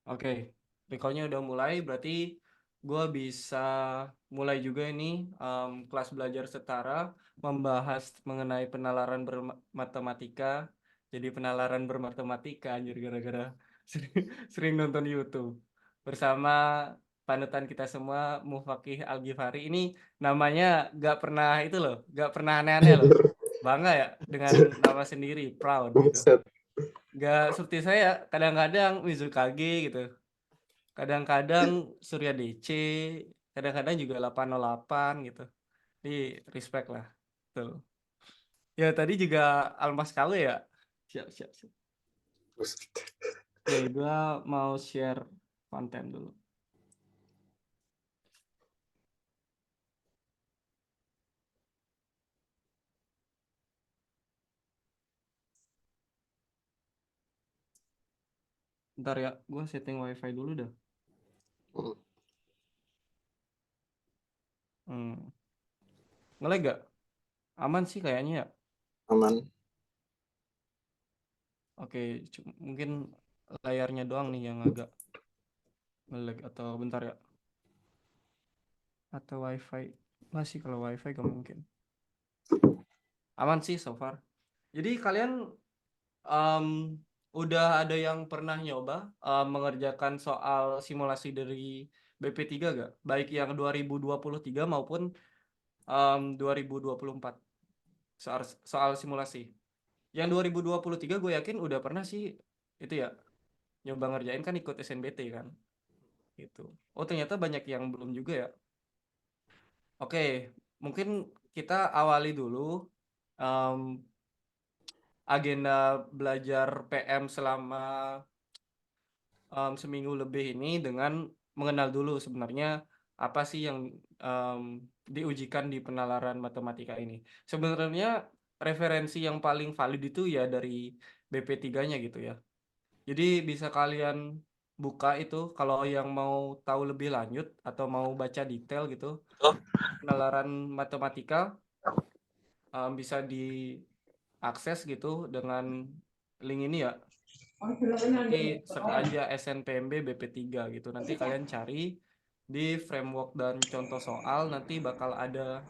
Oke, recordnya udah mulai, berarti gue bisa mulai juga ini kelas belajar setara membahas mengenai penalaran bermatematika. Jadi penalaran bermatematika anjir gara-gara sering, sering nonton YouTube bersama panutan kita semua Mufakih Al-Ghifari. Ini namanya gak pernah itu loh, gak pernah aneh-aneh loh. Bangga ya dengan nama sendiri, proud gitu. Buset. Gak seperti saya kadang-kadang Mizukage gitu. Kadang-kadang Surya DC, kadang-kadang juga 808 gitu. Jadi respect lah. Tuh. Ya tadi juga Almas KW ya. Siap, siap, siap. Buset. Oke, gua mau share konten dulu. Bentar ya, gua setting wifi dulu dah. Ngelag gak? Aman sih kayaknya ya. Aman. Oke, mungkin layarnya doang nih yang agak ngelag atau bentar ya. Atau wifi. Masih kalau wifi gak mungkin. Aman sih so far. Jadi kalian Em, udah ada yang pernah nyoba mengerjakan soal simulasi dari BP3 gak? Baik yang 2023 maupun 2024 soal, soal simulasi. Yang 2023 gue yakin udah pernah sih itu ya nyoba ngerjain kan ikut SNBT kan gitu. Oh ternyata banyak yang belum juga ya. Oke, mungkin kita awali dulu em, agenda belajar PM selama seminggu lebih ini dengan mengenal dulu sebenarnya apa sih yang em, diujikan di penalaran matematika ini. Sebenarnya referensi yang paling valid itu ya dari BP3-nya gitu ya. Jadi bisa kalian buka itu kalau yang mau tahu lebih lanjut atau mau baca detail gitu penalaran matematika bisa diakses gitu dengan link ini ya. Nanti search aja SNPMB BP3 gitu. Nanti kalian cari di framework dan contoh soal nanti bakal ada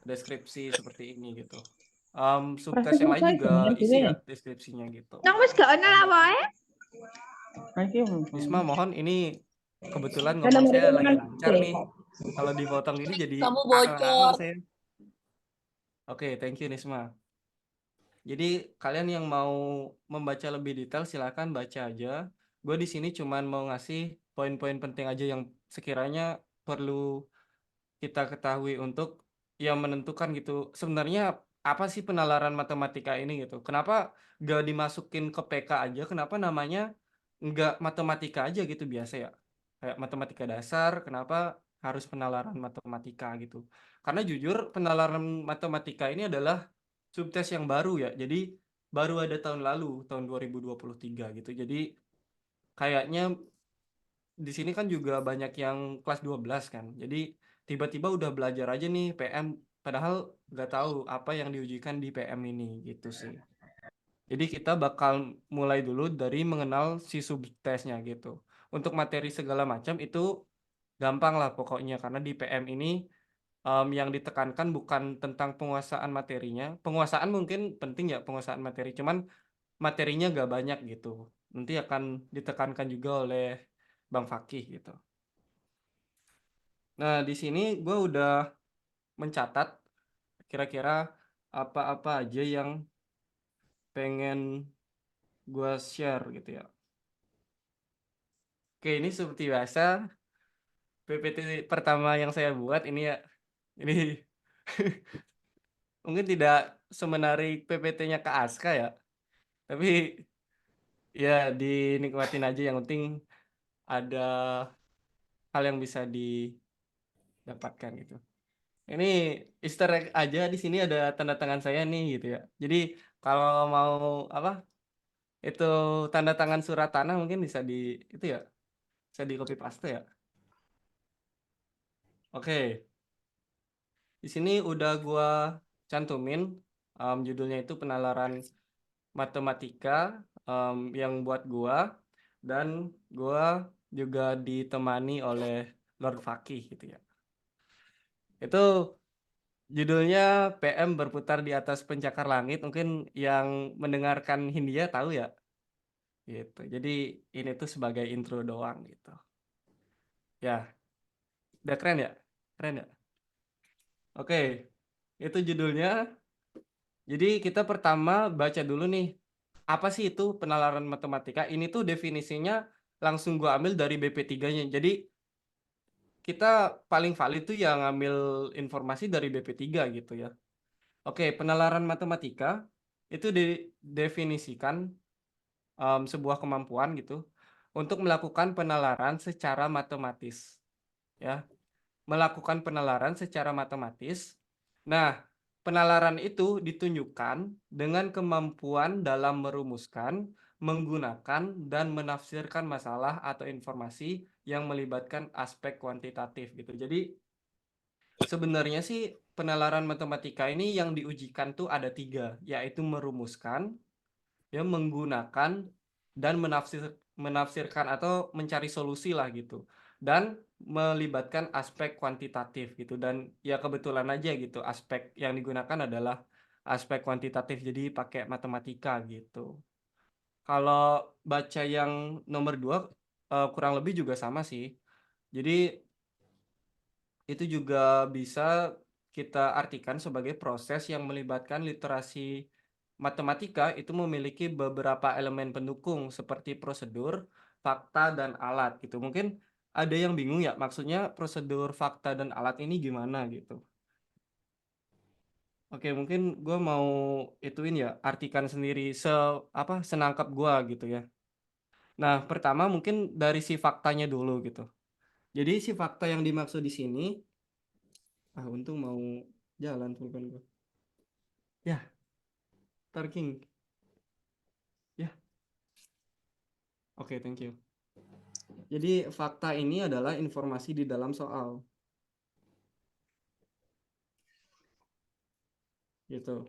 deskripsi seperti ini gitu. Subtes yang lain juga isi ya deskripsinya gitu. Nang wis gak ono lawae. Nisma mohon ini kebetulan Karena ngomong saya mereka lagi kan lancar nih. Kalau dipotong ini jadi Kamu angel bocor. saya. Oke, thank you Nisma. Jadi kalian yang mau membaca lebih detail silakan baca aja. Gue di sini cuman mau ngasih poin-poin penting aja yang sekiranya perlu kita ketahui untuk yang menentukan gitu. Sebenarnya apa sih penalaran matematika ini gitu? Kenapa gak dimasukin ke PK aja? Kenapa namanya nggak matematika aja gitu biasa ya? Kayak matematika dasar, kenapa harus penalaran matematika gitu? Karena jujur penalaran matematika ini adalah subtes yang baru ya. Jadi baru ada tahun lalu, tahun 2023 gitu. Jadi kayaknya di sini kan juga banyak yang kelas 12 kan. Jadi tiba-tiba udah belajar aja nih PM padahal nggak tahu apa yang diujikan di PM ini gitu sih. Jadi kita bakal mulai dulu dari mengenal si subtesnya gitu. Untuk materi segala macam itu gampang lah pokoknya karena di PM ini yang ditekankan bukan tentang penguasaan materinya. Penguasaan mungkin penting ya penguasaan materi, cuman materinya gak banyak gitu. Nanti akan ditekankan juga oleh Bang Fakih gitu. Nah, di sini gue udah mencatat kira-kira apa-apa aja yang pengen gue share gitu ya. Oke, ini seperti biasa PPT pertama yang saya buat ini ya. Ini mungkin tidak semenarik PPT-nya Kak Aska ya. Tapi ya dinikmatin aja yang penting ada hal yang bisa didapatkan gitu. Ini Easter egg aja di sini ada tanda tangan saya nih gitu ya. Jadi kalau mau apa itu tanda tangan surat tanah mungkin bisa di itu ya bisa di copy paste ya. Oke, di sini udah gua cantumin judulnya itu penalaran matematika yang buat gua dan gue juga ditemani oleh Lord Fakih gitu ya. Itu judulnya PM berputar di atas pencakar langit. Mungkin yang mendengarkan Hindia tahu ya gitu. Jadi ini tuh sebagai intro doang gitu. Ya, udah keren ya? Keren ya? Oke, itu judulnya. Jadi kita pertama baca dulu nih, apa sih itu penalaran matematika? Ini tuh definisinya langsung gua ambil dari BP3-nya. Jadi kita paling valid tuh yang ngambil informasi dari BP3 gitu ya. Oke, penalaran matematika itu didefinisikan sebuah kemampuan gitu untuk melakukan penalaran secara matematis ya. Melakukan penalaran secara matematis. Nah, penalaran itu ditunjukkan dengan kemampuan dalam merumuskan, menggunakan, dan menafsirkan masalah atau informasi yang melibatkan aspek kuantitatif gitu. Jadi sebenarnya sih penalaran matematika ini yang diujikan tuh ada 3, yaitu merumuskan, ya menggunakan, dan menafsirkan atau mencari solusi lah gitu, dan melibatkan aspek kuantitatif gitu. Dan ya kebetulan aja gitu aspek yang digunakan adalah aspek kuantitatif, jadi pakai matematika gitu. Kalau baca yang nomor 2 kurang lebih juga sama sih. Jadi itu juga bisa kita artikan sebagai proses yang melibatkan literasi matematika itu memiliki beberapa elemen pendukung seperti prosedur, fakta, dan alat gitu. Mungkin ada yang bingung ya, maksudnya prosedur, fakta, dan alat ini gimana gitu. Oke, mungkin gue mau ituin ya, artikan sendiri senangkap gue gitu ya. Nah, pertama mungkin dari si faktanya dulu gitu. Jadi si fakta yang dimaksud di sini, untung mau jalan pulpen gue. Ya, Tarking. Ya, oke, thank you. Jadi fakta ini adalah informasi di dalam soal, gitu.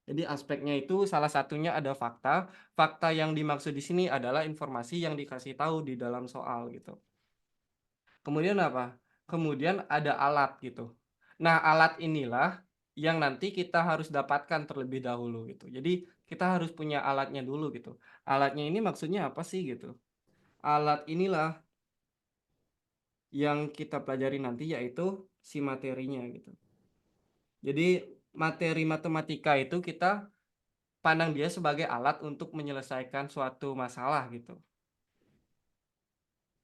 Jadi aspeknya itu salah satunya ada fakta. Fakta yang dimaksud di sini adalah informasi yang dikasih tahu di dalam soal, gitu. Kemudian apa? Kemudian ada alat, gitu. Nah, alat inilah yang nanti kita harus dapatkan terlebih dahulu, gitu. Jadi kita harus punya alatnya dulu, gitu. Alatnya ini maksudnya apa sih, gitu? Alat inilah yang kita pelajari nanti, yaitu si materinya gitu. Jadi materi matematika itu kita pandang dia sebagai alat untuk menyelesaikan suatu masalah gitu.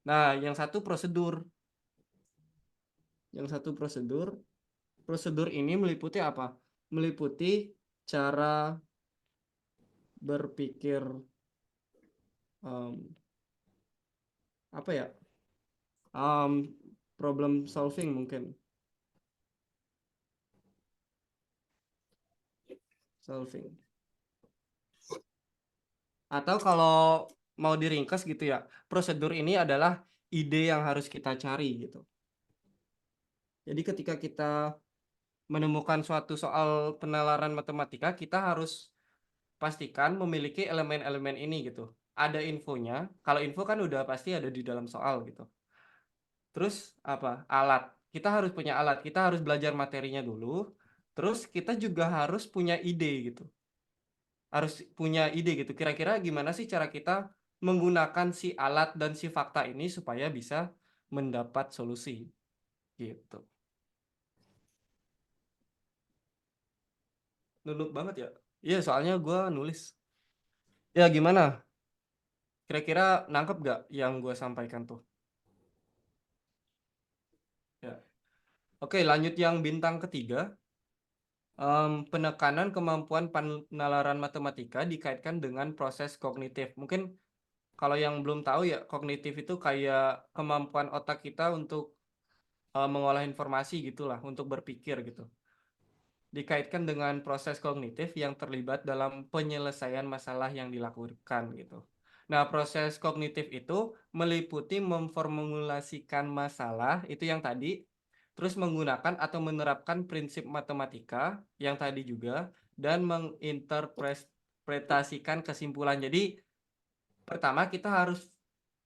Nah, yang satu prosedur. Yang satu prosedur. Prosedur ini meliputi apa? Meliputi cara berpikir em, apa ya? Problem solving mungkin. Solving. Atau kalau mau diringkas gitu ya, prosedur ini adalah ide yang harus kita cari gitu. Jadi ketika kita menemukan suatu soal penalaran matematika, kita harus pastikan memiliki elemen-elemen ini gitu. Ada infonya, kalau info kan udah pasti ada di dalam soal gitu. Terus apa? Alat. Kita harus punya alat, kita harus belajar materinya dulu. Terus kita juga harus punya ide gitu. Harus punya ide gitu. Kira-kira gimana sih cara kita menggunakan si alat dan si fakta ini supaya bisa mendapat solusi gitu. Nunduk banget ya. Iya, soalnya gue nulis. Ya gimana? Kira-kira nangkep gak yang gue sampaikan tuh? Ya. Oke, lanjut yang bintang ketiga. Penekanan kemampuan penalaran matematika dikaitkan dengan proses kognitif. Mungkin kalau yang belum tahu ya, kognitif itu kayak kemampuan otak kita untuk mengolah informasi gitulah, untuk berpikir gitu. Dikaitkan dengan proses kognitif yang terlibat dalam penyelesaian masalah yang dilakukan gitu. Nah, proses kognitif itu meliputi memformulasikan masalah itu yang tadi, terus menggunakan atau menerapkan prinsip matematika yang tadi juga, dan menginterpretasikan kesimpulan. Jadi, pertama kita harus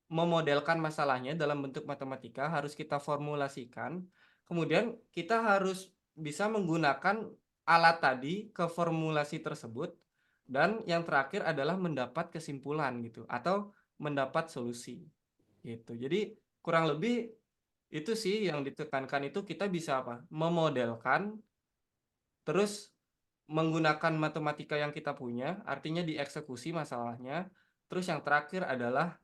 memodelkan masalahnya dalam bentuk matematika harus kita formulasikan. Kemudian kita harus bisa menggunakan alat tadi ke formulasi tersebut dan yang terakhir adalah mendapat kesimpulan gitu atau mendapat solusi gitu. Jadi kurang lebih itu sih yang ditekankan itu kita bisa apa? Memodelkan terus menggunakan matematika yang kita punya, artinya dieksekusi masalahnya. Terus yang terakhir adalah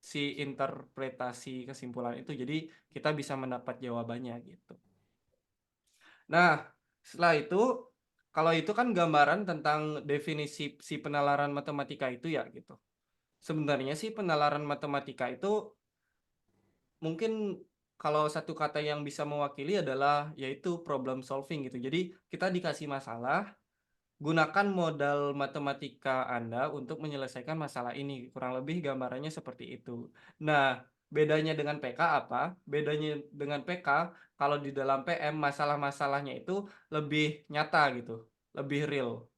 si interpretasi kesimpulan itu. Jadi kita bisa mendapat jawabannya gitu. Nah, setelah itu kalau itu kan gambaran tentang definisi si penalaran matematika itu ya gitu. Sebenarnya sih penalaran matematika itu mungkin kalau satu kata yang bisa mewakili adalah yaitu problem solving gitu. Jadi kita dikasih masalah, gunakan modal matematika Anda untuk menyelesaikan masalah ini. Kurang lebih gambarannya seperti itu. Nah, bedanya dengan PK apa? Bedanya dengan PK, kalau di dalam PM masalah-masalahnya itu lebih nyata gitu, lebih real.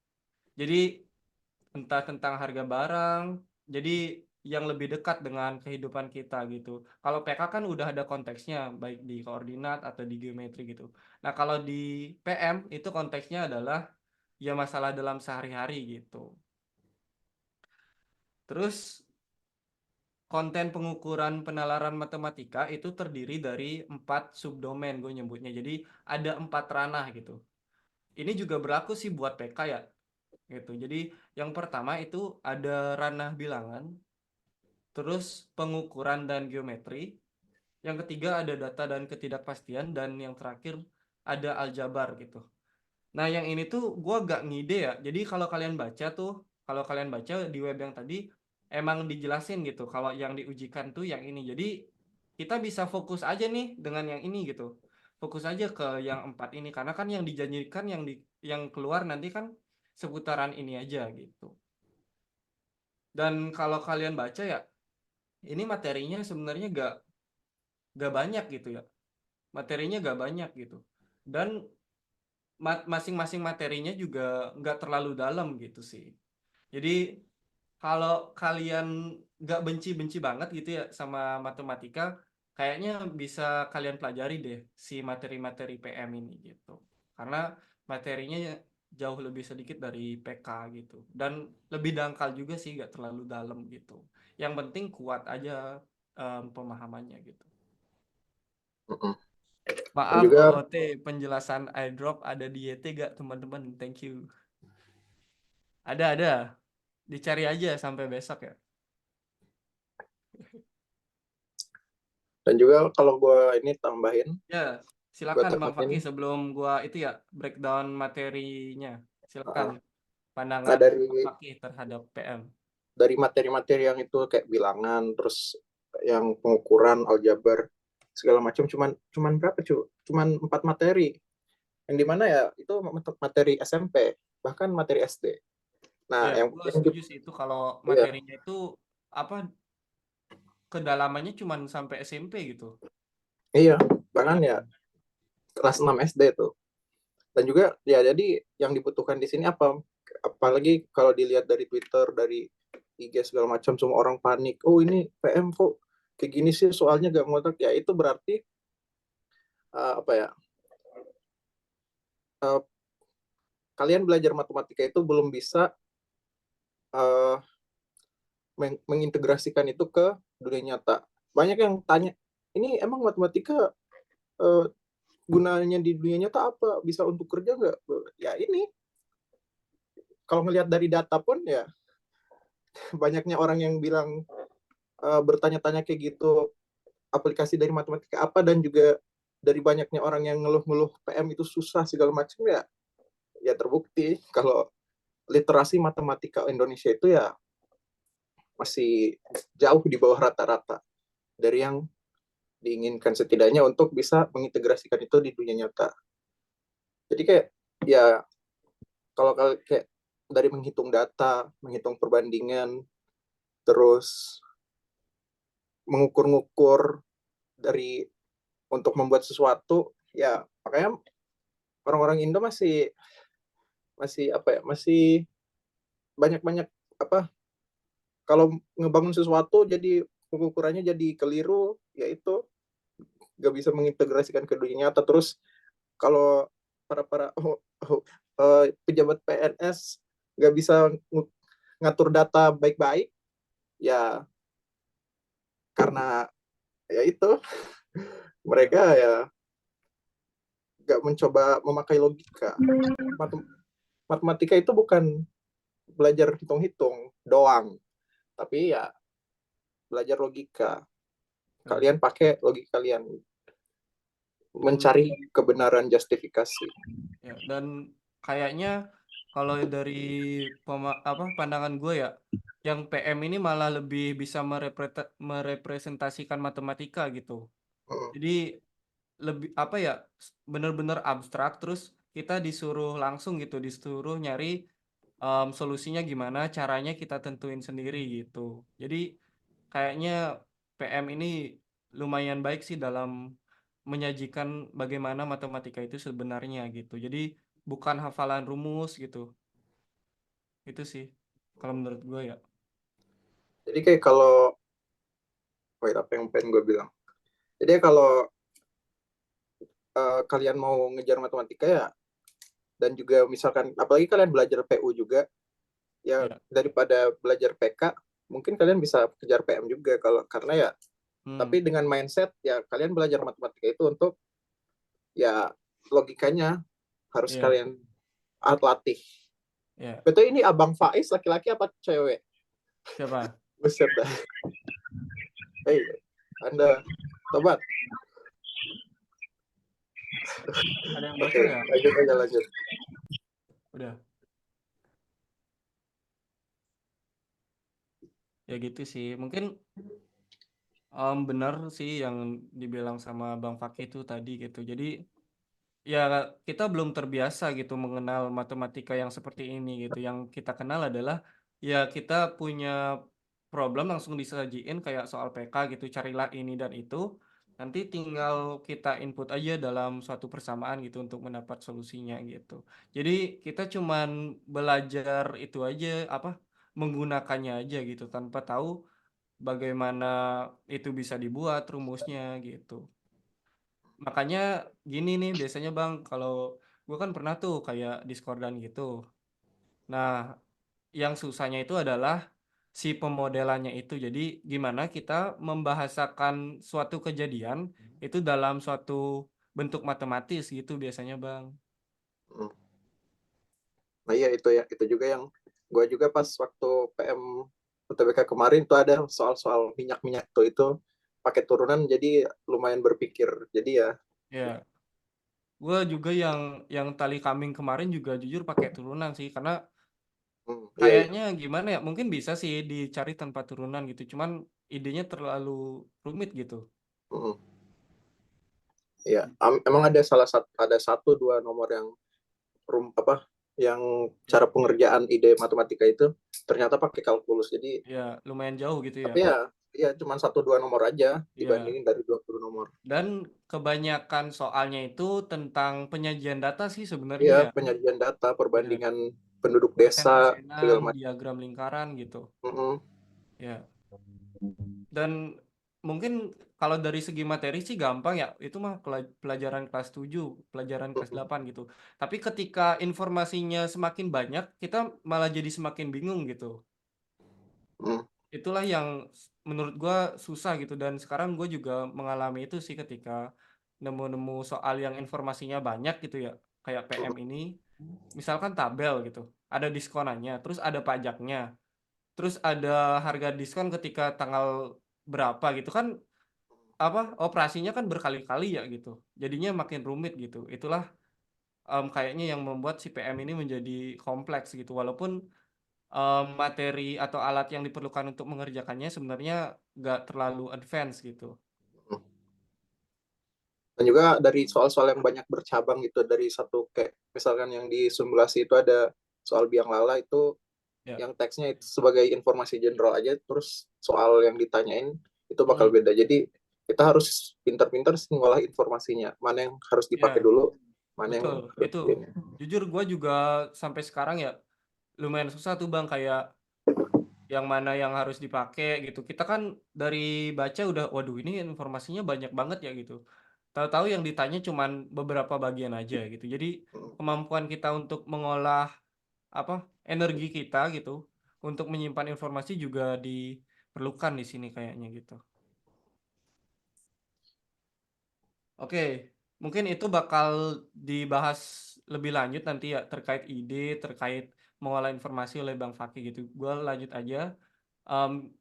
Jadi entah tentang harga barang, jadi yang lebih dekat dengan kehidupan kita gitu. Kalau PK kan udah ada konteksnya, baik di koordinat atau di geometri gitu. Nah, kalau di PM itu konteksnya adalah ya masalah dalam sehari-hari gitu. Terus konten pengukuran penalaran matematika itu terdiri dari 4 subdomain gue nyebutnya. Jadi ada 4 ranah gitu. Ini juga berlaku sih buat PK ya gitu. Jadi yang pertama itu ada ranah bilangan, terus pengukuran dan geometri. Yang ketiga ada data dan ketidakpastian dan yang terakhir ada aljabar gitu. Nah, yang ini tuh gue gak ngide ya. Jadi kalau kalian baca di web yang tadi, emang dijelasin gitu. Kalau yang diujikan tuh yang ini. Jadi kita bisa fokus aja nih dengan yang ini gitu. Fokus aja ke yang 4 ini. Karena kan yang dijanjikan yang keluar nanti kan seputaran ini aja gitu. Dan kalau kalian baca ya, ini materinya sebenarnya gak banyak gitu ya. Materinya gak banyak gitu. Dan masing-masing materinya juga nggak terlalu dalam gitu sih. Jadi kalau kalian nggak benci-benci banget gitu ya sama matematika, kayaknya bisa kalian pelajari deh si materi-materi PM ini gitu. Karena materinya jauh lebih sedikit dari PK gitu. Dan lebih dangkal juga sih, nggak terlalu dalam gitu. Yang penting kuat aja pemahamannya gitu. Mm-mm. Dan Maaf juga OOT penjelasan airdrop ada di YT gak teman-teman? Thank you. Ada. Dicari aja sampai besok ya. kalau gue ini tambahin, Ya, gue silakan Bang Fakih tekenin, sebelum gua itu ya breakdown materinya. Silakan uh, nah pandangan Bang dari Fakih terhadap PM. materi-materi yang itu kayak bilangan, terus yang pengukuran, aljabar, segala macam, cuman berapa cu? Cuman 4 materi, yang dimana ya itu materi SMP, bahkan materi SD. Ya, Nah, gua setuju sih itu kalau iya, materinya itu apa kedalamannya cuman sampai SMP gitu. iya, bahkan Iya, ya kelas 6 SD tuh. Dan juga ya jadi yang dibutuhkan di sini apa? Apalagi kalau dilihat dari Twitter, dari IG segala macam, semua orang panik. Oh ini PM kok kayak gini sih, soalnya gak ngotak. Ya itu berarti apa ya? uh, Kalian belajar matematika itu belum bisa uh, mengintegrasikan itu ke dunia nyata. Banyak yang tanya, ini emang matematika uh, gunanya di dunia nyata apa? Bisa untuk kerja nggak? Ya ini kalau ngelihat dari data pun ya banyaknya orang yang bilang bertanya-tanya kayak gitu, aplikasi dari matematika apa, dan juga dari banyaknya orang yang ngeluh-ngeluh PM itu susah segala macam, ya terbukti kalau literasi matematika Indonesia itu ya masih jauh di bawah rata-rata dari yang diinginkan, setidaknya untuk bisa mengintegrasikan itu di dunia nyata. Jadi kayak ya kalau kayak dari menghitung data, menghitung perbandingan, terus mengukur-ngukur dari untuk membuat sesuatu, ya makanya orang-orang Indo masih masih apa ya, masih banyak-banyak apa, kalau ngebangun sesuatu jadi pengukurannya jadi keliru, ya itu nggak bisa mengintegrasikan ke dunia nyata. Terus kalau para pejabat PNS nggak bisa ngatur data baik-baik, ya karena ya itu Ya, mereka ya nggak mencoba memakai logika. Matematika itu bukan belajar hitung-hitung doang, tapi ya belajar logika. betul. Kalian pakai logika kalian Dan mencari kebenaran justifikasi. ya, dan kayaknya kalau dari pandangan gue ya, yang PM ini malah lebih bisa merepresentasikan matematika gitu. Hmm. Jadi lebih apa ya, bener-bener abstrak, terus kita disuruh langsung gitu, disuruh nyari solusinya gimana, caranya kita tentuin sendiri gitu. Jadi kayaknya PM ini lumayan baik sih dalam menyajikan bagaimana matematika itu sebenarnya gitu. Jadi bukan hafalan rumus gitu. Itu sih kalau menurut gue ya. Jadi kayak kalau, wait, apa yang pengen gue bilang? Jadi kalau kalian mau ngejar matematika ya, dan juga misalkan, apalagi kalian belajar PU juga, ya Ya. daripada belajar PK, mungkin kalian bisa kejar PM juga kalau karena ya, Hmm, tapi dengan mindset ya kalian belajar matematika itu untuk ya logikanya harus iya, kalian latih. iya. Betul, ini Abang Faiz laki-laki apa cewek? Siapa? Buset dah. Hei, Anda tobat. Ada yang Oke, bocor ya? lanjut aja lanjut. Udah. Ya gitu sih. Mungkin benar sih yang dibilang sama Bang Fakih itu tadi gitu. Jadi ya kita belum terbiasa gitu mengenal matematika yang seperti ini gitu. Yang kita kenal adalah ya kita punya problem langsung disajiin kayak soal PK gitu, carilah ini dan itu. Nanti tinggal kita input aja dalam suatu persamaan gitu untuk mendapat solusinya gitu. Jadi kita cuman belajar itu aja apa menggunakannya aja gitu tanpa tahu bagaimana itu bisa dibuat rumusnya gitu. Makanya gini nih biasanya Bang, kalau gue kan pernah tuh kayak diskordan gitu. Nah, yang susahnya itu adalah si pemodelannya itu. Jadi gimana kita membahasakan suatu kejadian itu dalam suatu bentuk matematis gitu biasanya Bang. Hmm. Nah iya itu ya, itu juga yang gue juga pas waktu PM UTBK kemarin tuh ada soal-soal minyak-minyak tuh itu pakai turunan, jadi lumayan berpikir. Jadi ya, Ya, gue juga yang tali kambing kemarin juga jujur pakai turunan sih karena iya iya. kayaknya gimana ya? Mungkin bisa sih dicari tanpa turunan gitu. Cuman idenya terlalu rumit gitu. Hmm, iya. Emang ada ada satu dua nomor yang apa yang cara Ya, pengerjaan ide matematika itu ternyata pakai kalkulus. Jadi ya lumayan jauh gitu ya. tapi ya cuma satu dua nomor aja Ya, dibandingin dari 20 nomor. dan kebanyakan soalnya itu tentang penyajian data sih sebenarnya Iya, ya. penyajian data, Ya, perbandingan penduduk desa persen-persenan, segala macam. diagram lingkaran gitu. Mm-mm. Ya, dan mungkin kalau dari segi materi sih gampang ya. Itu mah pelajaran kelas 7, pelajaran kelas Mm-mm. 8 gitu. Tapi ketika informasinya semakin banyak, kita malah jadi semakin bingung gitu. Mm. Itulah yang menurut gua susah gitu dan sekarang gue juga mengalami itu sih ketika nemu-nemu soal yang informasinya banyak gitu ya kayak PM ini misalkan tabel gitu ada diskonannya terus ada pajaknya terus ada harga diskon ketika tanggal berapa gitu kan apa operasinya kan berkali-kali ya gitu jadinya makin rumit gitu itulah kayaknya yang membuat si PM ini menjadi kompleks gitu walaupun materi atau alat yang diperlukan untuk mengerjakannya sebenarnya nggak terlalu advance gitu. Dan juga dari soal-soal yang banyak bercabang gitu, dari satu kayak misalkan yang di simulasi itu ada soal biang lala itu, Ya. yang teksnya itu sebagai informasi general aja, terus soal yang ditanyain itu bakal Hmm, beda. Jadi kita harus pintar-pintar sih ngolah informasinya, mana yang harus dipakai ya, dulu, mana yang betul. Itu jujur gue juga sampai sekarang ya lumayan susah tuh Bang kayak yang mana yang harus dipakai gitu. Kita kan dari baca udah, waduh ini informasinya banyak banget ya gitu. Tahu-tahu yang ditanya cuman beberapa bagian aja gitu. Jadi Mm. kemampuan kita untuk mengolah apa energi kita gitu untuk menyimpan informasi juga diperlukan di sini kayaknya gitu. Oke, mungkin itu bakal dibahas lebih lanjut nanti ya terkait ide, terkait mengolah informasi oleh Bang Fakih gitu. Gue lanjut aja. Em,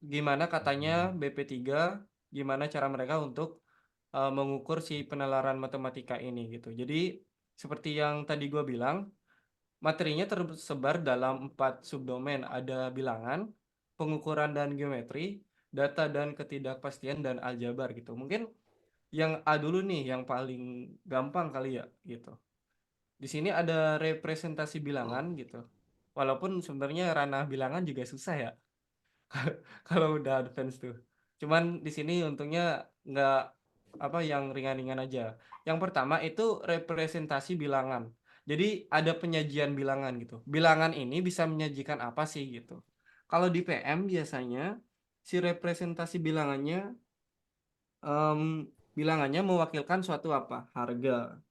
Gimana katanya BP3, gimana cara mereka untuk mengukur si penalaran matematika ini gitu. Jadi seperti yang tadi gue bilang, materinya tersebar dalam 4 subdomain. Ada bilangan, pengukuran dan geometri, data dan ketidakpastian, dan aljabar gitu. Mungkin yang A dulu nih, yang paling gampang kali ya gitu. Di sini ada representasi bilangan gitu. Walaupun sebenarnya ranah bilangan juga susah ya. Kalau udah advance tuh. Cuman di sini untungnya nggak apa yang ringan-ringan aja. Yang pertama itu representasi bilangan. Jadi ada penyajian bilangan gitu. Bilangan ini bisa menyajikan apa sih gitu. Kalau di PM biasanya si representasi em, bilangannya mewakilkan suatu apa? Harga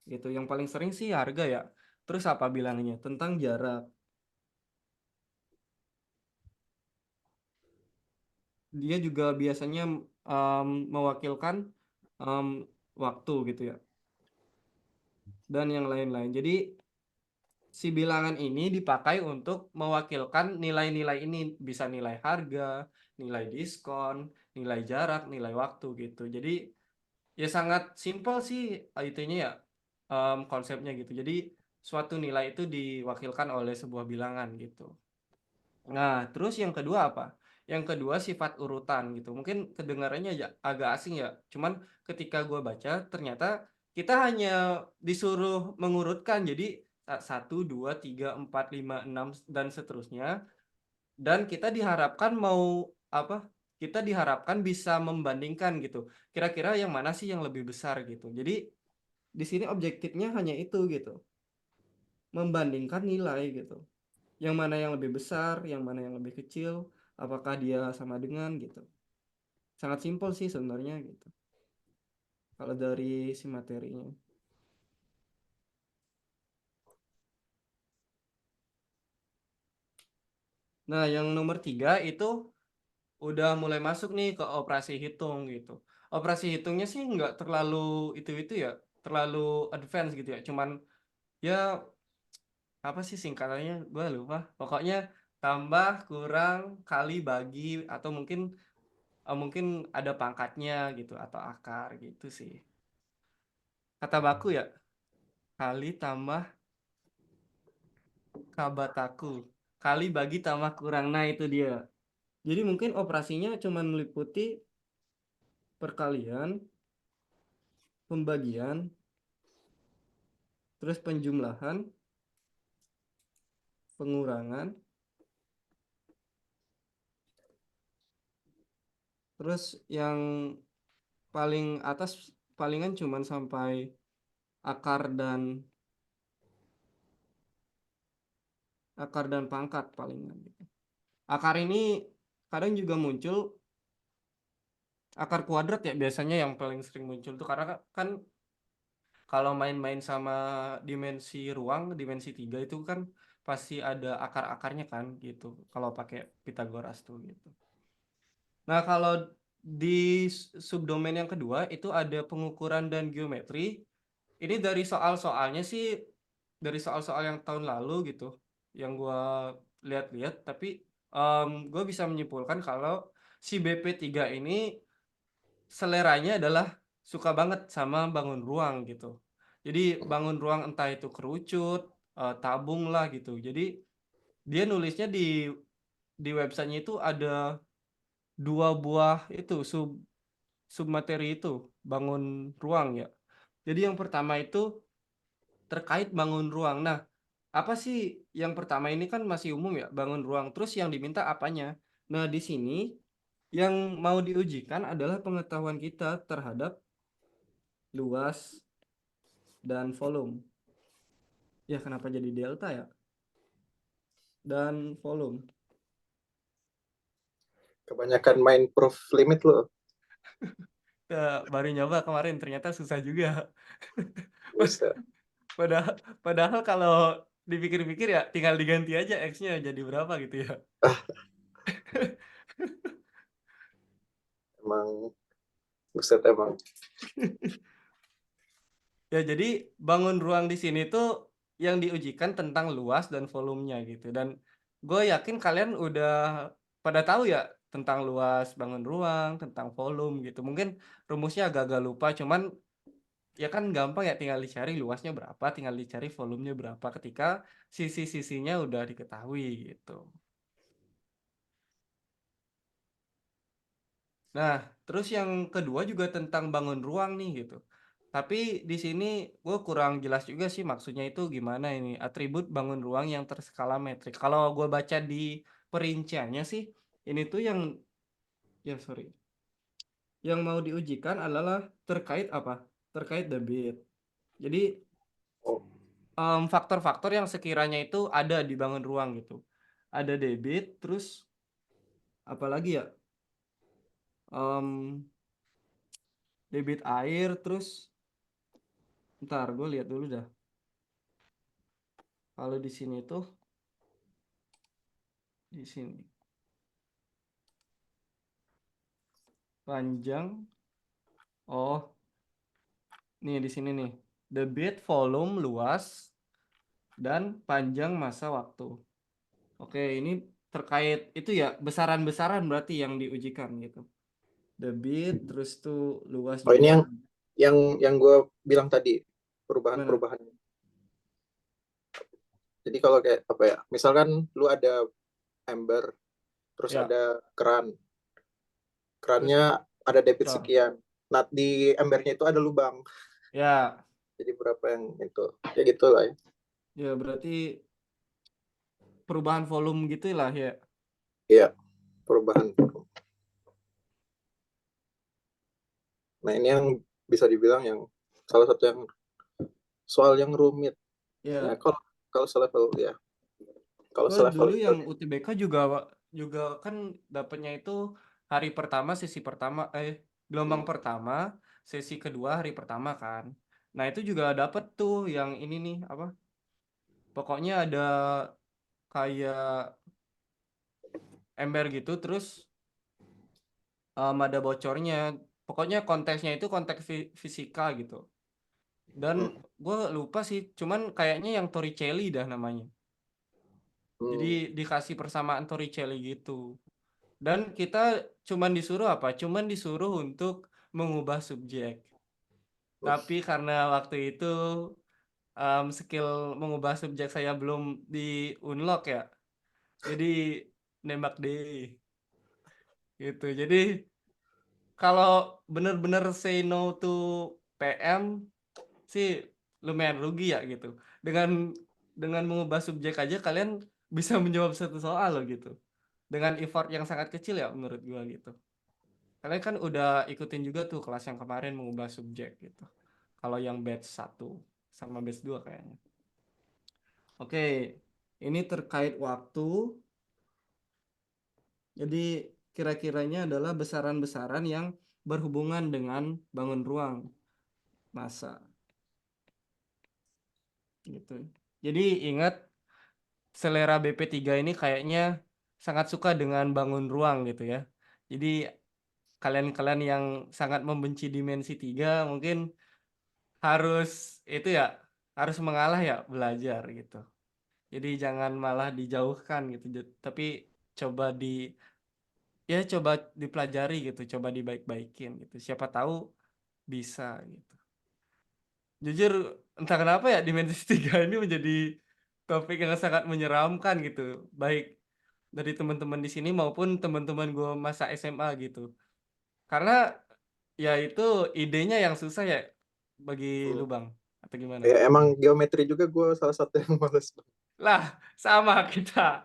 gitu. Yang paling sering sih harga ya. Terus apa bilangnya? Tentang jarak. Dia juga biasanya mewakilkan em, waktu gitu ya dan yang lain-lain. Jadi si bilangan ini dipakai untuk mewakilkan nilai-nilai ini, bisa nilai harga, nilai diskon, nilai jarak, nilai waktu gitu. Jadi ya sangat simpel sih itunya ya, konsepnya gitu. Jadi suatu nilai itu diwakilkan oleh sebuah bilangan gitu. Nah, terus yang kedua apa? Yang kedua sifat urutan gitu. Mungkin kedengarannya agak asing ya. Cuman ketika gua baca, ternyata kita hanya disuruh mengurutkan. Jadi 1, 2, 3, 4, 5, 6 dan seterusnya. Dan kita diharapkan mau apa? Kita diharapkan bisa membandingkan gitu. Kira-kira yang mana sih yang lebih besar gitu. Jadi di sini objektifnya hanya itu gitu. Membandingkan nilai gitu. Yang mana yang lebih besar, yang mana yang lebih kecil, apakah dia sama dengan gitu. Sangat simpel sih sebenarnya gitu. Kalau dari si materinya. Nah, yang nomor 3 itu udah mulai masuk nih ke operasi hitung gitu. Operasi hitungnya sih nggak terlalu itu ya, terlalu advance gitu ya. Cuman ya apa sih singkatannya? Gue lupa. Pokoknya tambah, kurang, kali, bagi, atau mungkin ada pangkatnya gitu atau akar gitu sih. Kata baku ya, kali tambah kabataku. Kali bagi tambah kurang. Nah, itu dia. Jadi mungkin operasinya cuma meliputi perkalian, pembagian, terus penjumlahan, pengurangan, terus yang paling atas palingan cuma sampai akar dan pangkat palingan gitu. Akar ini kadang juga muncul akar kuadrat ya biasanya yang paling sering muncul tuh karena kan kalau main-main sama dimensi ruang, dimensi 3 itu kan pasti ada akar-akarnya kan gitu. Kalau pakai Pythagoras tuh gitu. Nah, kalau di subdomain yang kedua itu ada pengukuran dan geometri. Ini dari soal-soalnya sih dari soal-soal yang tahun lalu gitu, yang gua lihat-lihat. Tapi gue bisa menyimpulkan kalau si BP3 ini seleranya adalah suka banget sama bangun ruang gitu. Jadi bangun ruang entah itu kerucut, tabung lah gitu. Jadi dia nulisnya di websitenya itu ada dua buah itu submateri itu bangun ruang ya. Jadi yang pertama itu terkait bangun ruang. Nah, apa sih yang pertama ini kan masih umum ya, bangun ruang. Terus yang diminta apanya? Nah, di sini yang mau diujikan adalah pengetahuan kita terhadap luas dan volume. Ya, kenapa jadi delta ya? dan volume. Kebanyakan main proof limit lo. Baru nyoba kemarin ternyata susah juga. Bisa. Padahal kalau dipikir-pikir ya tinggal diganti aja X-nya jadi berapa gitu ya. Ah, emang buset emang. Ya jadi bangun ruang di sini tuh yang diujikan tentang luas dan volumenya gitu. Dan gue yakin kalian udah pada tahu ya tentang luas bangun ruang, tentang volume gitu. Mungkin rumusnya agak-agak lupa, cuman ya kan gampang ya tinggal dicari luasnya berapa, tinggal dicari volumenya berapa ketika sisi-sisinya udah diketahui gitu. Nah, terus yang kedua juga tentang bangun ruang nih gitu. Tapi di sini gue kurang jelas juga sih maksudnya itu gimana ini atribut bangun ruang yang terskala metrik. Kalau gue baca di perinciannya sih, ini tuh ya sorry, yang mau diujikan adalah terkait apa? Terkait debit. Jadi Oh, faktor-faktor yang sekiranya itu ada di bangun ruang gitu. Ada debit, terus apalagi ya? Em, debit air, terus ntar gue lihat dulu dah. Kalau di sini tuh di sini panjang. Oh, nih di sini nih. Debit, volume, luas, dan panjang masa waktu. Oke, ini terkait itu ya besaran-besaran berarti yang diujikan gitu. Debit, terus tuh luas oh ini juga. yang gue bilang tadi Mana? perubahan-perubahan. Jadi kalau kayak apa ya? Misalkan lu ada ember, terus Ya, ada keran. terus Kerannya ada debit ya, sekian. Nah, di embernya itu ada lubang. ya, Jadi berapa yang itu? Ya gitu lah ya. ya berarti perubahan volume gitu lah ya. Iya, perubahan. Nah, ini yang bisa dibilang yang salah satu yang soal yang rumit. Ya, Ya, kalau selevel ya, kalau gue selevel dulu itu yang UTBK juga juga kan dapatnya itu hari pertama sesi pertama gelombang pertama sesi kedua hari pertama kan. Nah itu juga dapet tuh yang ini nih apa? Pokoknya ada kayak ember gitu terus ada bocornya. Pokoknya konteksnya itu konteks fisika gitu. Dan hmm, gue lupa sih, cuman kayaknya yang Torricelli dah namanya. Jadi hmm, dikasih persamaan Torricelli gitu. Dan kita cuman disuruh apa? Cuman disuruh untuk mengubah subjek. Tapi karena waktu itu skill mengubah subjek saya belum di unlock ya. Jadi nembak deh gitu. Jadi kalau bener-bener say no to PM sih lumayan rugi ya gitu. Dengan mengubah subjek aja kalian bisa menjawab satu soal loh gitu. Dengan effort yang sangat kecil ya menurut gua gitu. Kalian kan udah ikutin juga tuh kelas yang kemarin mengubah subjek gitu. Kalau yang batch 1 sama batch 2 kayaknya. Oke, ini terkait waktu. Jadi kira-kiranya adalah besaran-besaran yang berhubungan dengan bangun ruang massa gitu. Jadi ingat selera BP3 ini kayaknya sangat suka dengan bangun ruang gitu ya. Jadi kalian-kalian yang sangat membenci dimensi 3 mungkin harus itu ya harus mengalah ya belajar gitu. Jadi jangan malah dijauhkan gitu. Tapi coba coba dipelajari gitu, coba dibaik-baikin gitu. Siapa tahu bisa gitu. Jujur entah kenapa ya dimensi 3 ini menjadi topik yang sangat menyeramkan gitu. Baik dari teman-teman di sini maupun teman-teman gue masa SMA gitu. Karena ya itu idenya yang susah ya bagi lu hmm. Bang atau gimana? Ya emang geometri juga gue salah satu yang males. Lah, sama kita.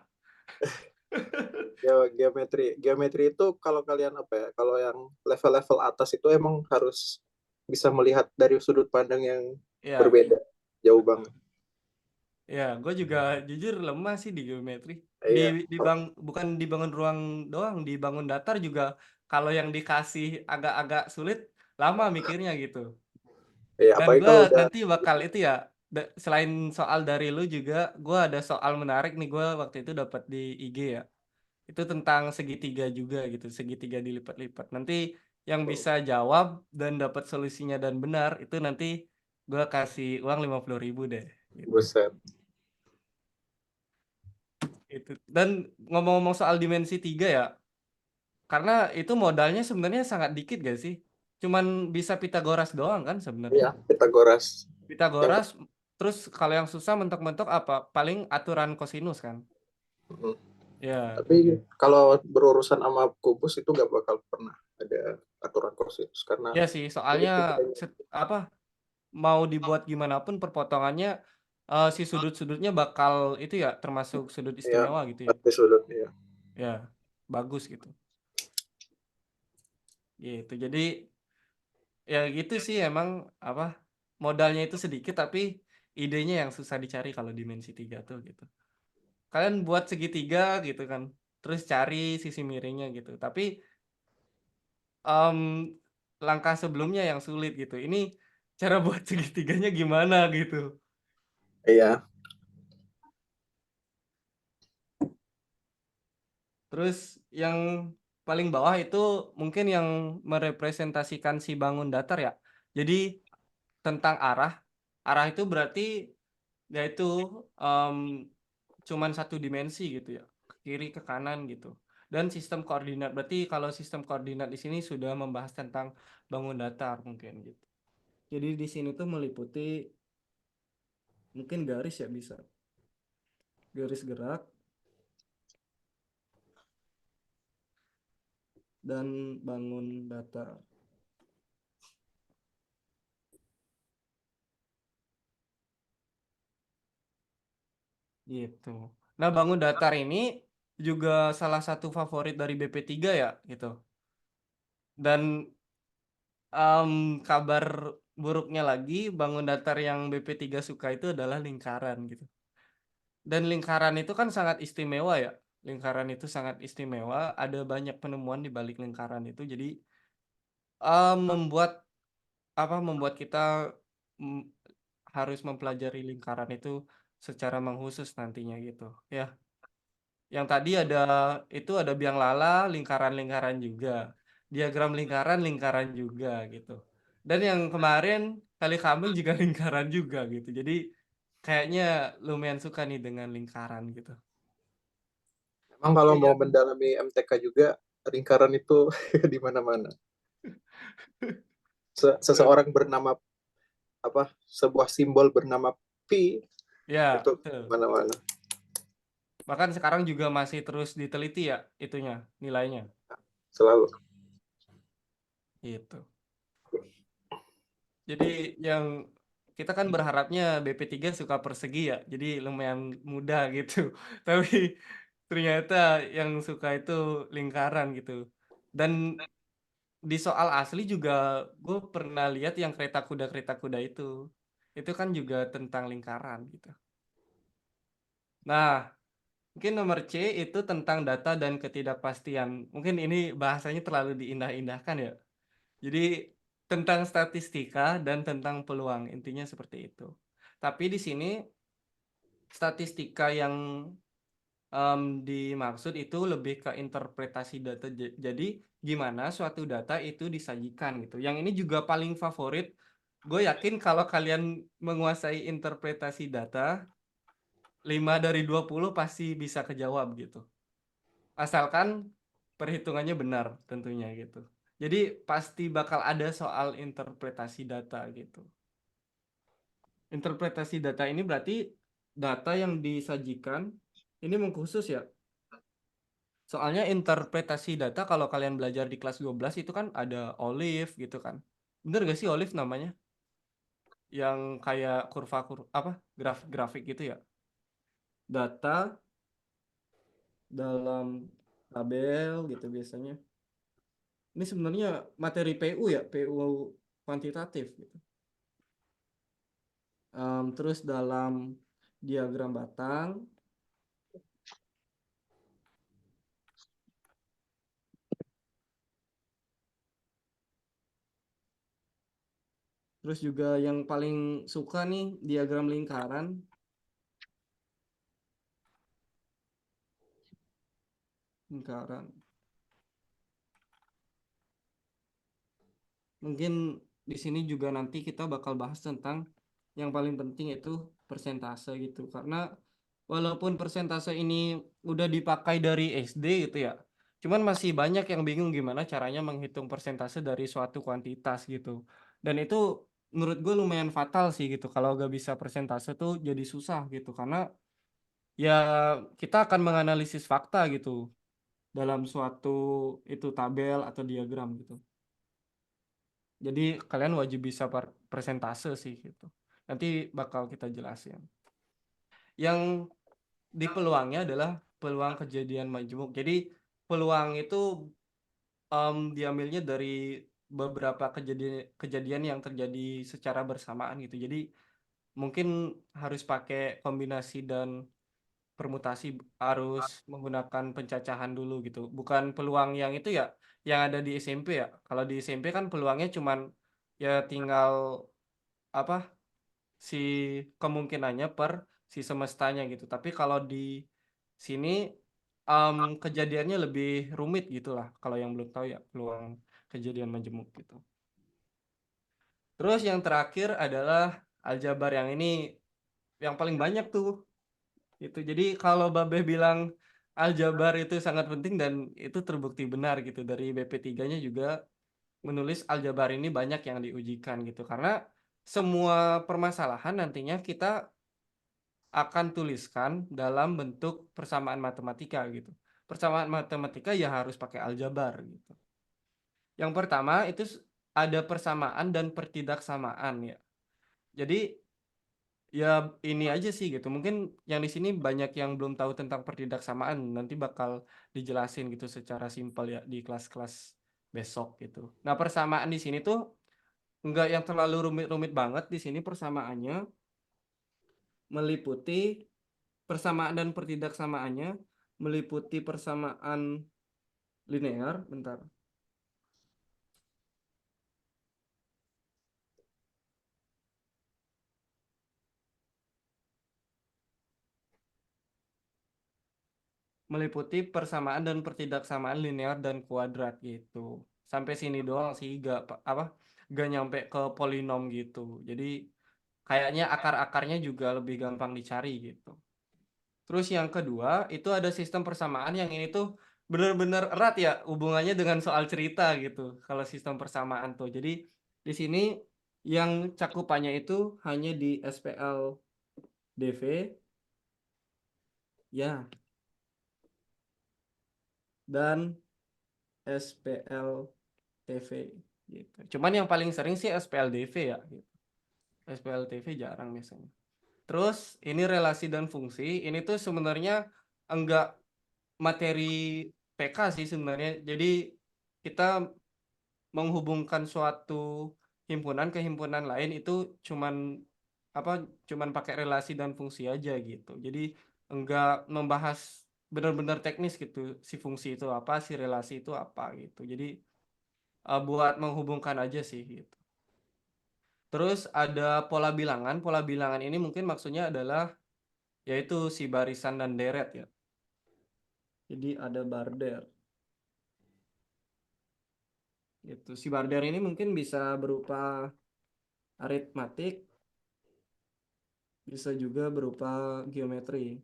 Ya, geometri itu kalau kalian apa ya, kalau yang level-level atas itu emang harus bisa melihat dari sudut pandang yang Ya, berbeda, jauh betul. banget. Ya, gue juga jujur lemah sih di geometri. Iya. Bukan dibangun ruang doang, dibangun datar juga kalau yang dikasih agak-agak sulit, lama mikirnya gitu. Iya, Dan apalagi gue kalau udah nanti bakal itu ya, selain soal dari lu juga, gue ada soal menarik nih, gue waktu itu dapat di IG ya. Itu tentang segitiga juga gitu, segitiga dilipat-lipat. Nanti yang bisa jawab dan dapat solusinya dan benar, itu nanti gue kasih uang 50.000 deh. Gitu. buset. Itu. Dan ngomong-ngomong soal dimensi 3 ya, karena itu modalnya sebenarnya sangat dikit gak sih? Cuman bisa Pitagoras doang kan sebenarnya. Iya, Pitagoras. Yang Pitagoras, terus kalau yang susah mentok-mentok apa? Paling aturan kosinus kan? mm, Ya, tapi kalau berurusan sama kubus itu nggak bakal pernah ada aturan kosinus karena ya sih. ini Soalnya kita apa? Mau dibuat gimana pun perpotongannya si sudut-sudutnya bakal itu ya termasuk sudut ya istimewa gitu ya. pasti sudut ya. Ya, bagus gitu. Gitu. Jadi ya gitu sih emang apa modalnya itu sedikit tapi idenya yang susah dicari kalau dimensi 3 tuh gitu. Kalian buat segitiga gitu kan. Terus cari sisi miringnya gitu. Tapi em, langkah sebelumnya yang sulit gitu. Ini cara buat segitiganya gimana gitu. Iya, Terus yang paling bawah itu mungkin yang merepresentasikan si bangun datar ya. Jadi tentang arah. Arah itu berarti yaitu em, cuman satu dimensi gitu ya. Ke kiri ke kanan gitu. Dan sistem koordinat. Berarti kalau sistem koordinat di sini sudah membahas tentang bangun datar mungkin gitu. Jadi di sini tuh meliputi mungkin garis ya bisa. Garis gerak dan bangun datar gitu. Nah, bangun datar ini juga salah satu favorit dari BP3 ya gitu. Dan em, kabar buruknya lagi bangun datar yang BP3 suka itu adalah lingkaran gitu. Dan lingkaran itu kan sangat istimewa ya. Lingkaran itu sangat istimewa, ada banyak penemuan di balik lingkaran itu. Jadi membuat membuat kita mm, harus mempelajari lingkaran itu secara mengkhusus nantinya gitu ya. Yang tadi ada biang lala lingkaran-lingkaran juga, diagram lingkaran juga gitu. Dan yang kemarin kali kambing juga lingkaran juga gitu. Jadi kayaknya lumayan suka nih dengan lingkaran gitu. emang kalau Oke mau ya. mendalami MTK juga lingkaran itu di mana-mana. Seseorang bernama apa sebuah simbol bernama pi Ya, itu betul. mana-mana Bahkan sekarang juga masih terus diteliti ya itunya, nilainya. selalu. Gitu. Jadi yang kita kan berharapnya BP3 suka persegi ya, jadi lumayan mudah gitu. Tapi ternyata yang suka itu lingkaran gitu. Dan di soal asli juga gue pernah lihat yang kereta kuda itu. Itu kan juga tentang lingkaran gitu. Nah, mungkin nomor C itu tentang data dan ketidakpastian. Mungkin ini bahasanya terlalu diindah-indahkan ya. Jadi tentang statistika dan tentang peluang, intinya seperti itu. Tapi di sini statistika yang dimaksud itu lebih ke interpretasi data. Jadi gimana suatu data itu disajikan gitu. Yang ini juga paling favorit. Gue yakin kalau kalian menguasai interpretasi data, 5 dari 20 pasti bisa kejawab gitu. Asalkan perhitungannya benar tentunya gitu. Jadi pasti bakal ada soal interpretasi data gitu. Interpretasi data ini berarti data yang disajikan ini mengkhusus ya. Soalnya interpretasi data kalau kalian belajar di kelas 12 itu kan ada Olive gitu kan. Bener gak sih Olive namanya? Yang kayak kurva grafik-grafik gitu ya. Data dalam tabel gitu biasanya. Ini sebenarnya materi PU ya, PU kuantitatif gitu. Terus dalam diagram batang Terus juga yang paling suka nih diagram lingkaran. Lingkaran. Mungkin di sini juga nanti kita bakal bahas tentang yang paling penting itu persentase gitu. Karena walaupun persentase ini udah dipakai dari SD gitu ya, cuman masih banyak yang bingung gimana caranya menghitung persentase dari suatu kuantitas gitu. Dan itu menurut gue lumayan fatal sih gitu. Kalau gak bisa persentase tuh jadi susah gitu. Karena ya kita akan menganalisis fakta gitu dalam suatu itu tabel atau diagram gitu. Jadi kalian wajib bisa persentase sih gitu. Nanti bakal kita jelasin. Yang di peluangnya adalah peluang kejadian majemuk. Jadi peluang itu diambilnya dari beberapa kejadian kejadian yang terjadi secara bersamaan gitu. Jadi mungkin harus pakai kombinasi dan permutasi, harus menggunakan pencacahan dulu gitu. Bukan peluang yang itu ya yang ada di SMP ya. Kalau di SMP kan peluangnya cuman ya tinggal apa si kemungkinannya per si semestanya gitu. Tapi kalau di sini kejadiannya lebih rumit gitulah. Kalau yang belum tahu ya peluang kejadian majemuk gitu. Terus yang terakhir adalah aljabar yang ini yang paling banyak tuh. Itu jadi kalau Babe bilang aljabar itu sangat penting dan itu terbukti benar gitu dari BP3-nya juga menulis aljabar ini banyak yang diujikan gitu karena semua permasalahan nantinya kita akan tuliskan dalam bentuk persamaan matematika gitu. Persamaan matematika ya harus pakai aljabar gitu. Yang pertama itu ada persamaan dan pertidaksamaan ya. Jadi ya ini aja sih gitu. Mungkin yang di sini banyak yang belum tahu tentang pertidaksamaan. Nanti bakal dijelasin gitu secara simpel ya di kelas-kelas besok gitu. Nah, persamaan di sini tuh enggak yang terlalu rumit-rumit banget di sini persamaannya meliputi persamaan dan pertidaksamaannya meliputi persamaan linear, bentar, meliputi persamaan dan pertidaksamaan linear dan kuadrat gitu. Sampai sini doang sih, gak nyampe ke polinom gitu. Jadi kayaknya akar-akarnya juga lebih gampang dicari gitu. Terus yang kedua itu ada sistem persamaan yang ini tuh benar-benar erat ya hubungannya dengan soal cerita gitu. Kalau sistem persamaan tuh. Jadi di sini yang cakupannya itu hanya di SPL DV ya dan SPL TV gitu. Cuman yang paling sering sih SPLDV ya gitu. SPLTV jarang biasanya. Terus ini relasi dan fungsi, ini tuh sebenarnya enggak materi PK sih sebenarnya. Jadi kita menghubungkan suatu himpunan ke himpunan lain itu cuman apa cuman pakai relasi dan fungsi aja gitu. Jadi enggak membahas benar-benar teknis gitu si fungsi itu apa, si relasi itu apa gitu. Jadi buat menghubungkan aja sih gitu. Terus ada pola bilangan. Pola bilangan ini mungkin maksudnya adalah yaitu si barisan dan deret ya. Jadi ada barder gitu. Si barder ini mungkin bisa berupa aritmatik, bisa juga berupa geometri.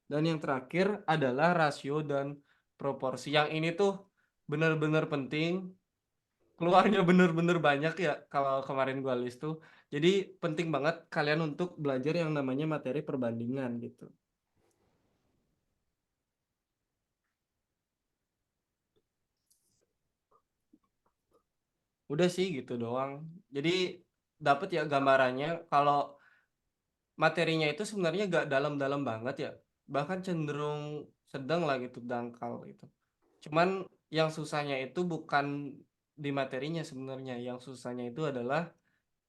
Dan yang terakhir adalah rasio dan proporsi. Yang ini tuh benar-benar penting. Keluarnya benar-benar banyak ya kalau kemarin gua list tuh. Jadi penting banget kalian untuk belajar yang namanya materi perbandingan gitu. Udah sih gitu doang. Jadi dapat ya gambarannya kalau materinya itu sebenarnya gak dalam-dalam banget ya. Bahkan cenderung sedang lah gitu dangkal gitu. Cuman yang susahnya itu bukan di materinya sebenarnya. Yang susahnya itu adalah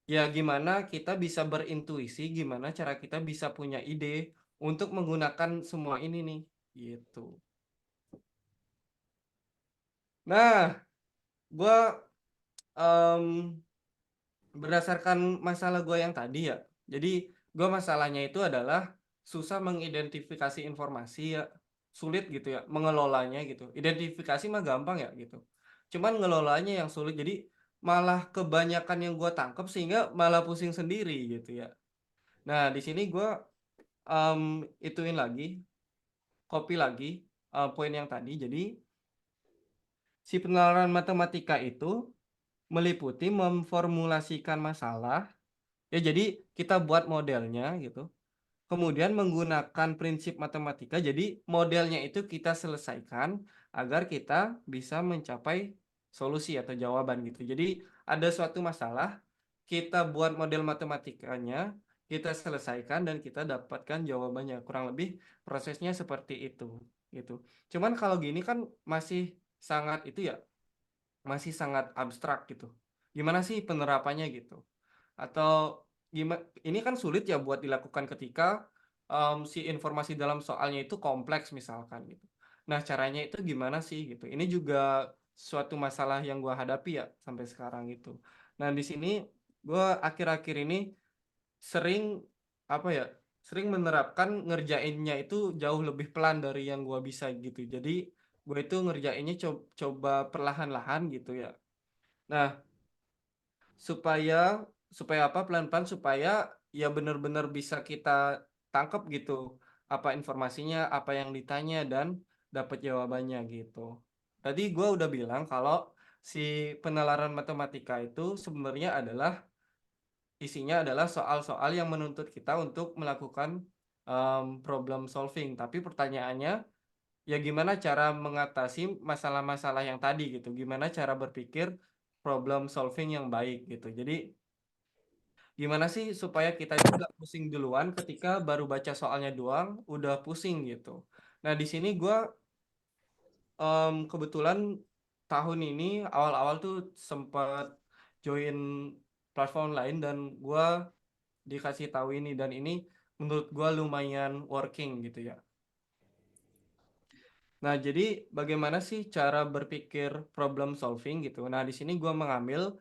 ya gimana kita bisa berintuisi, gimana cara kita bisa punya ide untuk menggunakan semua ini nih gitu. Nah, gue berdasarkan masalah gue yang tadi ya. Jadi gue masalahnya itu adalah susah mengidentifikasi informasi ya, sulit gitu ya, mengelolanya gitu. Identifikasi mah gampang ya gitu. Cuman ngelolanya yang sulit. Jadi malah kebanyakan yang gue tangkap sehingga malah pusing sendiri gitu ya. Nah di sini gue ituin lagi, copy lagi poin yang tadi. Jadi si penalaran matematika itu meliputi memformulasikan masalah. Ya, jadi kita buat modelnya gitu. Kemudian menggunakan prinsip matematika, jadi modelnya itu kita selesaikan agar kita bisa mencapai solusi atau jawaban gitu. Jadi ada suatu masalah, kita buat model matematikanya, kita selesaikan dan kita dapatkan jawabannya. Kurang lebih prosesnya seperti itu gitu. Cuman kalau gini kan masih sangat itu ya, masih sangat abstrak gitu. Gimana sih penerapannya gitu? Atau gimana, ini kan sulit ya buat dilakukan ketika si informasi dalam soalnya itu kompleks misalkan gitu. Nah, caranya itu gimana sih gitu. Ini juga suatu masalah yang gua hadapi ya sampai sekarang gitu. Nah, di sini gua akhir-akhir ini sering apa ya? Sering menerapkan ngerjainnya itu jauh lebih pelan dari yang gua bisa gitu. Jadi, gue itu ngerjainnya coba perlahan-lahan gitu ya. Nah, supaya supaya apa, pelan-pelan supaya ya benar-benar bisa kita tangkap gitu apa informasinya, apa yang ditanya, dan dapat jawabannya gitu. Tadi gue udah bilang kalau si penalaran matematika itu sebenarnya adalah isinya adalah soal-soal yang menuntut kita untuk melakukan problem solving. Tapi pertanyaannya, ya gimana cara mengatasi masalah-masalah yang tadi gitu, gimana cara berpikir problem solving yang baik gitu. Jadi gimana sih supaya kita itu nggak pusing duluan ketika baru baca soalnya doang udah pusing gitu. Nah di sini gue kebetulan tahun ini awal-awal tuh sempat join platform lain dan gue dikasih tahu ini, dan ini menurut gue lumayan working gitu ya. Nah jadi bagaimana sih cara berpikir problem solving gitu. Nah di sini gue mengambil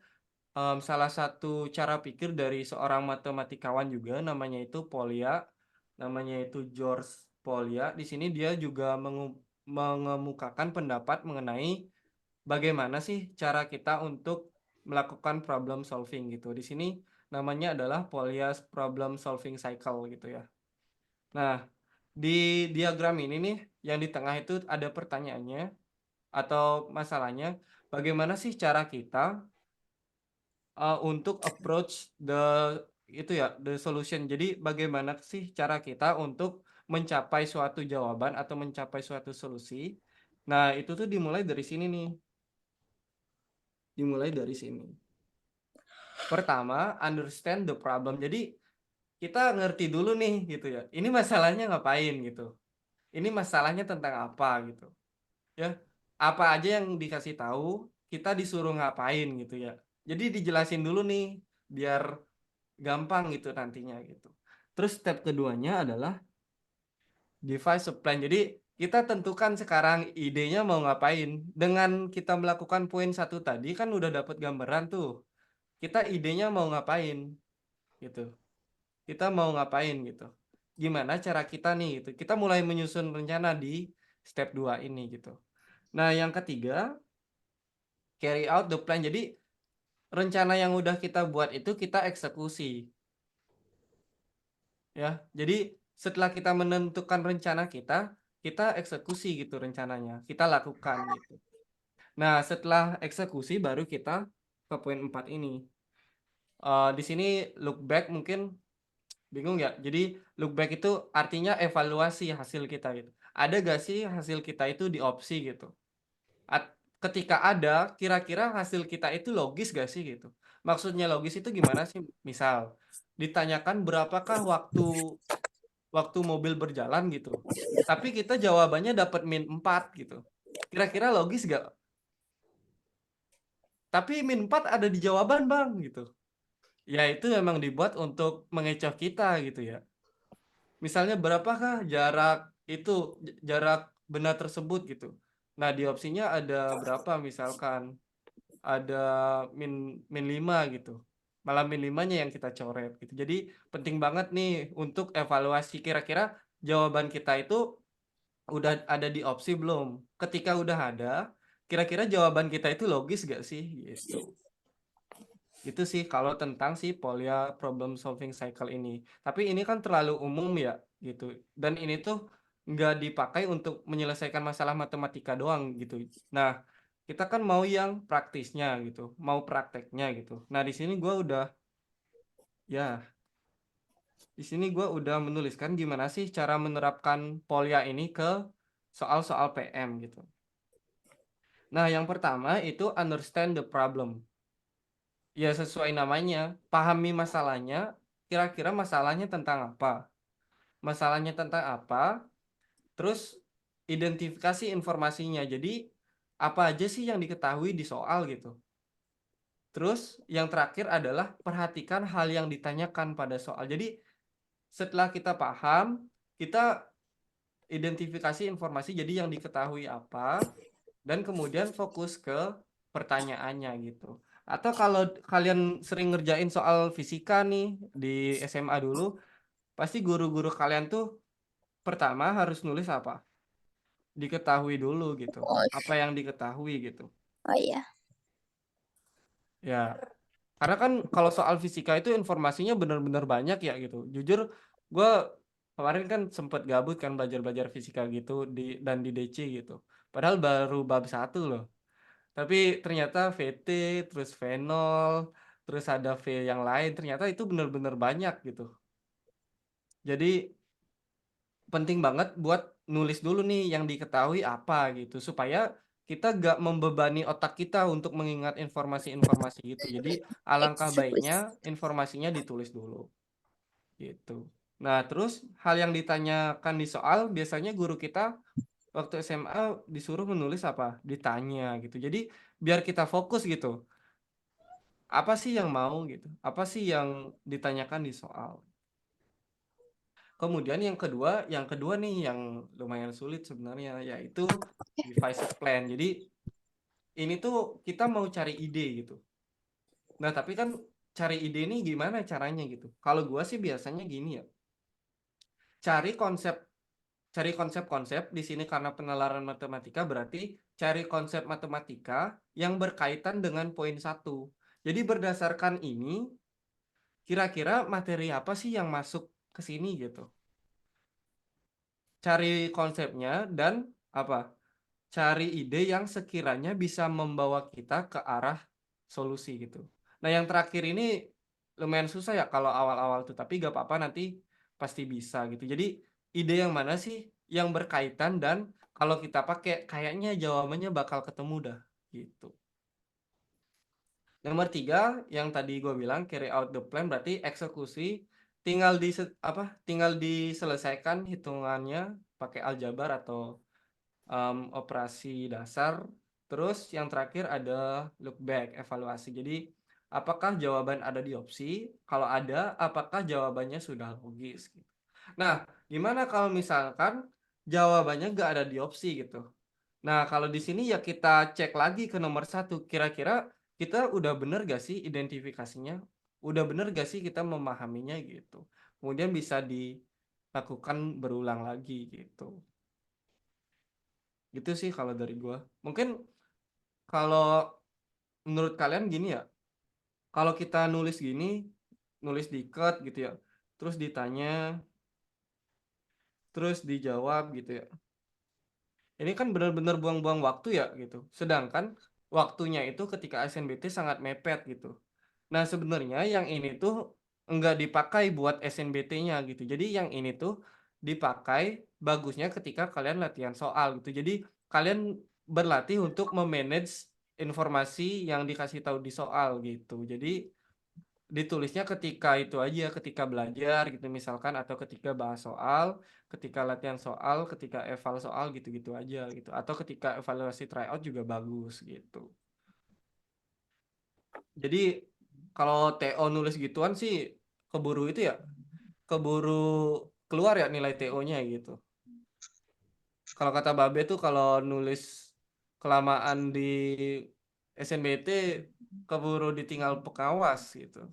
salah satu cara pikir dari seorang matematikawan juga, namanya itu Polya, namanya itu George Polya. Di sini dia juga mengemukakan pendapat mengenai bagaimana sih cara kita untuk melakukan problem solving gitu. Di sini namanya adalah Polya's problem solving cycle gitu ya. Nah, di diagram ini nih yang di tengah itu ada pertanyaannya atau masalahnya, bagaimana sih cara kita untuk approach itu ya, the solution. Jadi bagaimana sih cara kita untuk mencapai suatu jawaban atau mencapai suatu solusi. Nah, itu tuh dimulai dari sini nih. Dimulai dari sini. Pertama, understand the problem. Jadi kita ngerti dulu nih gitu ya. Ini masalahnya ngapain gitu. Ini masalahnya tentang apa gitu. Ya, apa aja yang dikasih tahu, kita disuruh ngapain gitu ya. Jadi dijelasin dulu nih biar gampang gitu nantinya gitu. Terus step keduanya adalah devise a plan. Jadi kita tentukan sekarang idenya mau ngapain. Dengan kita melakukan poin satu tadi kan udah dapat gambaran tuh. Kita idenya mau ngapain gitu. Kita mau ngapain gitu. Gimana cara kita nih gitu. Kita mulai menyusun rencana di step 2 ini gitu. Nah, yang ketiga, carry out the plan. Jadi rencana yang udah kita buat itu kita eksekusi. Ya, jadi setelah kita menentukan rencana kita, kita eksekusi gitu rencananya, kita lakukan gitu. Nah, setelah eksekusi baru kita ke poin 4 ini. Di sini look back mungkin bingung ya. Jadi look back itu artinya evaluasi hasil kita gitu. Ada gak sih hasil kita itu di opsi gitu? Ketika ada, kira-kira hasil kita itu logis gak sih gitu? Maksudnya logis itu gimana sih? Misal ditanyakan berapakah waktu mobil berjalan gitu. Tapi kita jawabannya dapat -4 gitu. Kira-kira logis gak? Tapi -4 ada di jawaban bang gitu. Ya itu memang dibuat untuk mengecoh kita gitu ya. Misalnya berapakah jarak itu, jarak benda tersebut gitu. Nah, di opsinya ada berapa misalkan ada min 5 gitu. Malah min 5-nya yang kita coret gitu. Jadi penting banget nih untuk evaluasi kira-kira jawaban kita itu udah ada di opsi belum. Ketika udah ada, kira-kira jawaban kita itu logis gak sih gitu. Itu sih kalau tentang si Polya problem solving cycle ini. Tapi ini kan terlalu umum ya gitu. Dan ini tuh nggak dipakai untuk menyelesaikan masalah matematika doang gitu. Nah, kita kan mau yang praktisnya gitu, mau prakteknya gitu. Nah, ya, di sini gue udah menuliskan gimana sih cara menerapkan Polya ini ke soal-soal PM gitu. Nah, yang pertama itu understand the problem. Ya sesuai namanya, pahami masalahnya, kira-kira masalahnya tentang apa. Masalahnya tentang apa, terus identifikasi informasinya. Jadi apa aja sih yang diketahui di soal gitu. Terus yang terakhir adalah perhatikan hal yang ditanyakan pada soal. Jadi setelah kita paham, kita identifikasi informasi jadi yang diketahui apa, dan kemudian fokus ke pertanyaannya gitu. Atau kalau kalian sering ngerjain soal fisika nih di SMA dulu, pasti guru-guru kalian tuh pertama harus nulis apa? Diketahui dulu gitu. Oh, Apa yang diketahui gitu. oh iya. Ya, karena kan kalau soal fisika itu informasinya benar-benar banyak ya gitu. Jujur, gue kemarin kan sempet gabut kan belajar-belajar fisika gitu dan di DC gitu. Padahal baru bab 1 loh. Tapi ternyata VT, terus fenol, terus ada V yang lain, ternyata itu benar-benar banyak gitu. Jadi penting banget buat nulis dulu nih yang diketahui apa gitu, supaya kita gak membebani otak kita untuk mengingat informasi-informasi gitu. Jadi alangkah baiknya informasinya ditulis dulu gitu. Nah, terus hal yang ditanyakan di soal biasanya guru kita waktu SMA disuruh menulis apa? Ditanya gitu. Jadi biar kita fokus gitu. Apa sih yang mau gitu? Apa sih yang ditanyakan di soal? Kemudian yang kedua nih yang lumayan sulit sebenarnya yaitu device plan. Jadi ini tuh kita mau cari ide gitu. Nah, tapi kan cari ide ini gimana caranya gitu? Kalau gua sih biasanya gini ya. Cari konsep cari konsep-konsep di sini karena penalaran matematika berarti cari konsep matematika yang berkaitan dengan poin satu. Jadi berdasarkan ini kira-kira materi apa sih yang masuk ke sini gitu. Cari konsepnya dan apa? Cari ide yang sekiranya bisa membawa kita ke arah solusi gitu. Nah, yang terakhir ini lumayan susah ya kalau awal-awal tuh, tapi gak apa-apa nanti pasti bisa gitu. Jadi ide yang mana sih yang berkaitan dan kalau kita pakai kayaknya jawabannya bakal ketemu dah gitu. Nomor 3 yang tadi gue bilang carry out the plan berarti eksekusi tinggal diselesaikan hitungannya pakai aljabar atau operasi dasar. Terus yang terakhir ada look back, evaluasi. Jadi apakah jawaban ada di opsi? Kalau ada, apakah jawabannya sudah logis? Gitu. Nah, gimana kalau misalkan jawabannya nggak ada di opsi gitu? Nah, kalau di sini ya kita cek lagi ke nomor satu. Kira-kira kita udah bener gak sih identifikasinya? Udah bener gak sih kita memahaminya gitu? Kemudian bisa dilakukan berulang lagi gitu. Gitu sih kalau dari gua. Mungkin kalau menurut kalian gini ya, kalau kita nulis gini, nulis di cut gitu ya, terus ditanya, terus dijawab gitu ya. Ini kan benar-benar buang-buang waktu ya gitu. Sedangkan waktunya itu ketika SNBT sangat mepet gitu. Nah, sebenarnya yang ini tuh enggak dipakai buat SNBT-nya gitu. Jadi yang ini tuh dipakai bagusnya ketika kalian latihan soal gitu. Jadi kalian berlatih untuk memanage informasi yang dikasih tahu di soal gitu. Jadi ditulisnya ketika itu aja, ketika belajar gitu misalkan atau ketika bahas soal, ketika latihan soal, ketika eval soal gitu-gitu aja gitu. Atau ketika evaluasi tryout juga bagus gitu. Jadi kalau TO nulis gituan sih keburu itu ya, keburu keluar ya nilai TO-nya gitu. Kalau kata Babe tuh kalau nulis kelamaan di SNBT keburu ditinggal pengawas gitu.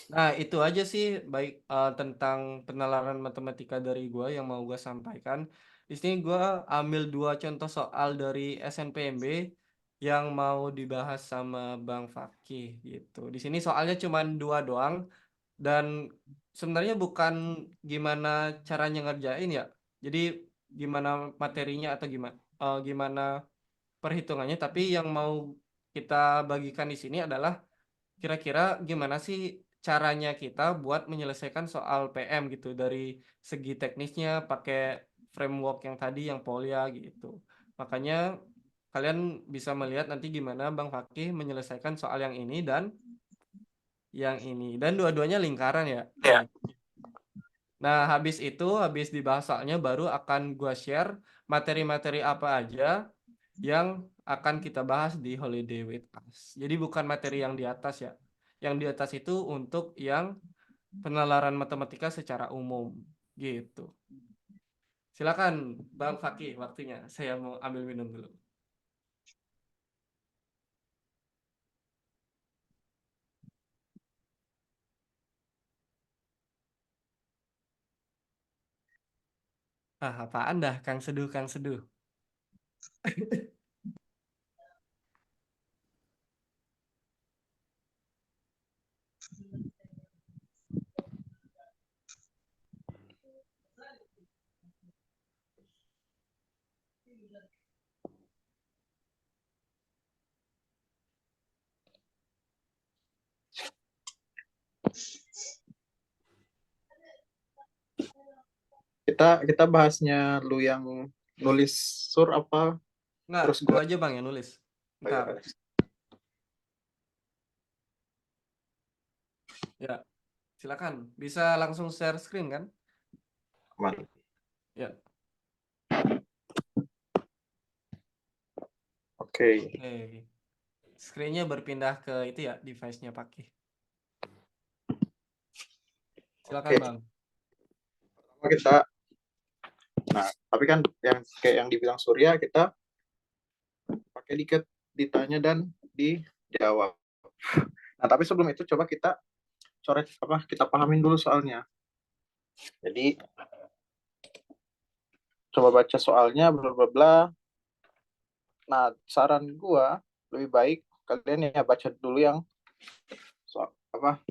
Nah, itu aja sih baik tentang penalaran matematika dari gua yang mau gua sampaikan. Di sini gua ambil dua contoh soal dari SNPMB yang mau dibahas sama Bang Fakih gitu. Di sini soalnya cuma dua doang dan sebenarnya bukan gimana caranya ngerjain ya. Jadi gimana materinya atau gimana perhitungannya, tapi yang mau kita bagikan di sini adalah kira-kira gimana sih caranya kita buat menyelesaikan soal PM gitu dari segi teknisnya pakai framework yang tadi yang Polya gitu. Makanya kalian bisa melihat nanti gimana Bang Fakih menyelesaikan soal yang ini dan yang ini dan dua-duanya lingkaran ya. Ya. Nah, habis dibahas soalnya baru akan gua share materi-materi apa aja yang akan kita bahas di Holiday with Us. Jadi bukan materi yang di atas ya. Yang di atas itu untuk yang penalaran matematika secara umum gitu. Silakan Bang Fakih waktunya. Saya mau ambil minum dulu. Ah, apaan dah Kang Seduh, Kang Seduh. Kita bahasnya lu yang nulis sur apa Enggak, terus gua gua. aja Bang yang nulis. Oh, ya. Ntar. Ya, silakan. Bisa langsung share screen kan? Aman. Ya. Oke. Oke. Screen-nya berpindah ke itu ya, device-nya pakai. Silakan Oke. Bang. Pertama kita, nah tapi kan yang kayak yang dibilang Surya kita pakai dikit ditanya dan dijawab. Nah tapi sebelum itu coba kita coret apa kita pahamin dulu soalnya. Jadi coba baca soalnya bla bla bla. Nah saran gua lebih baik kalian ya baca dulu yang soal apa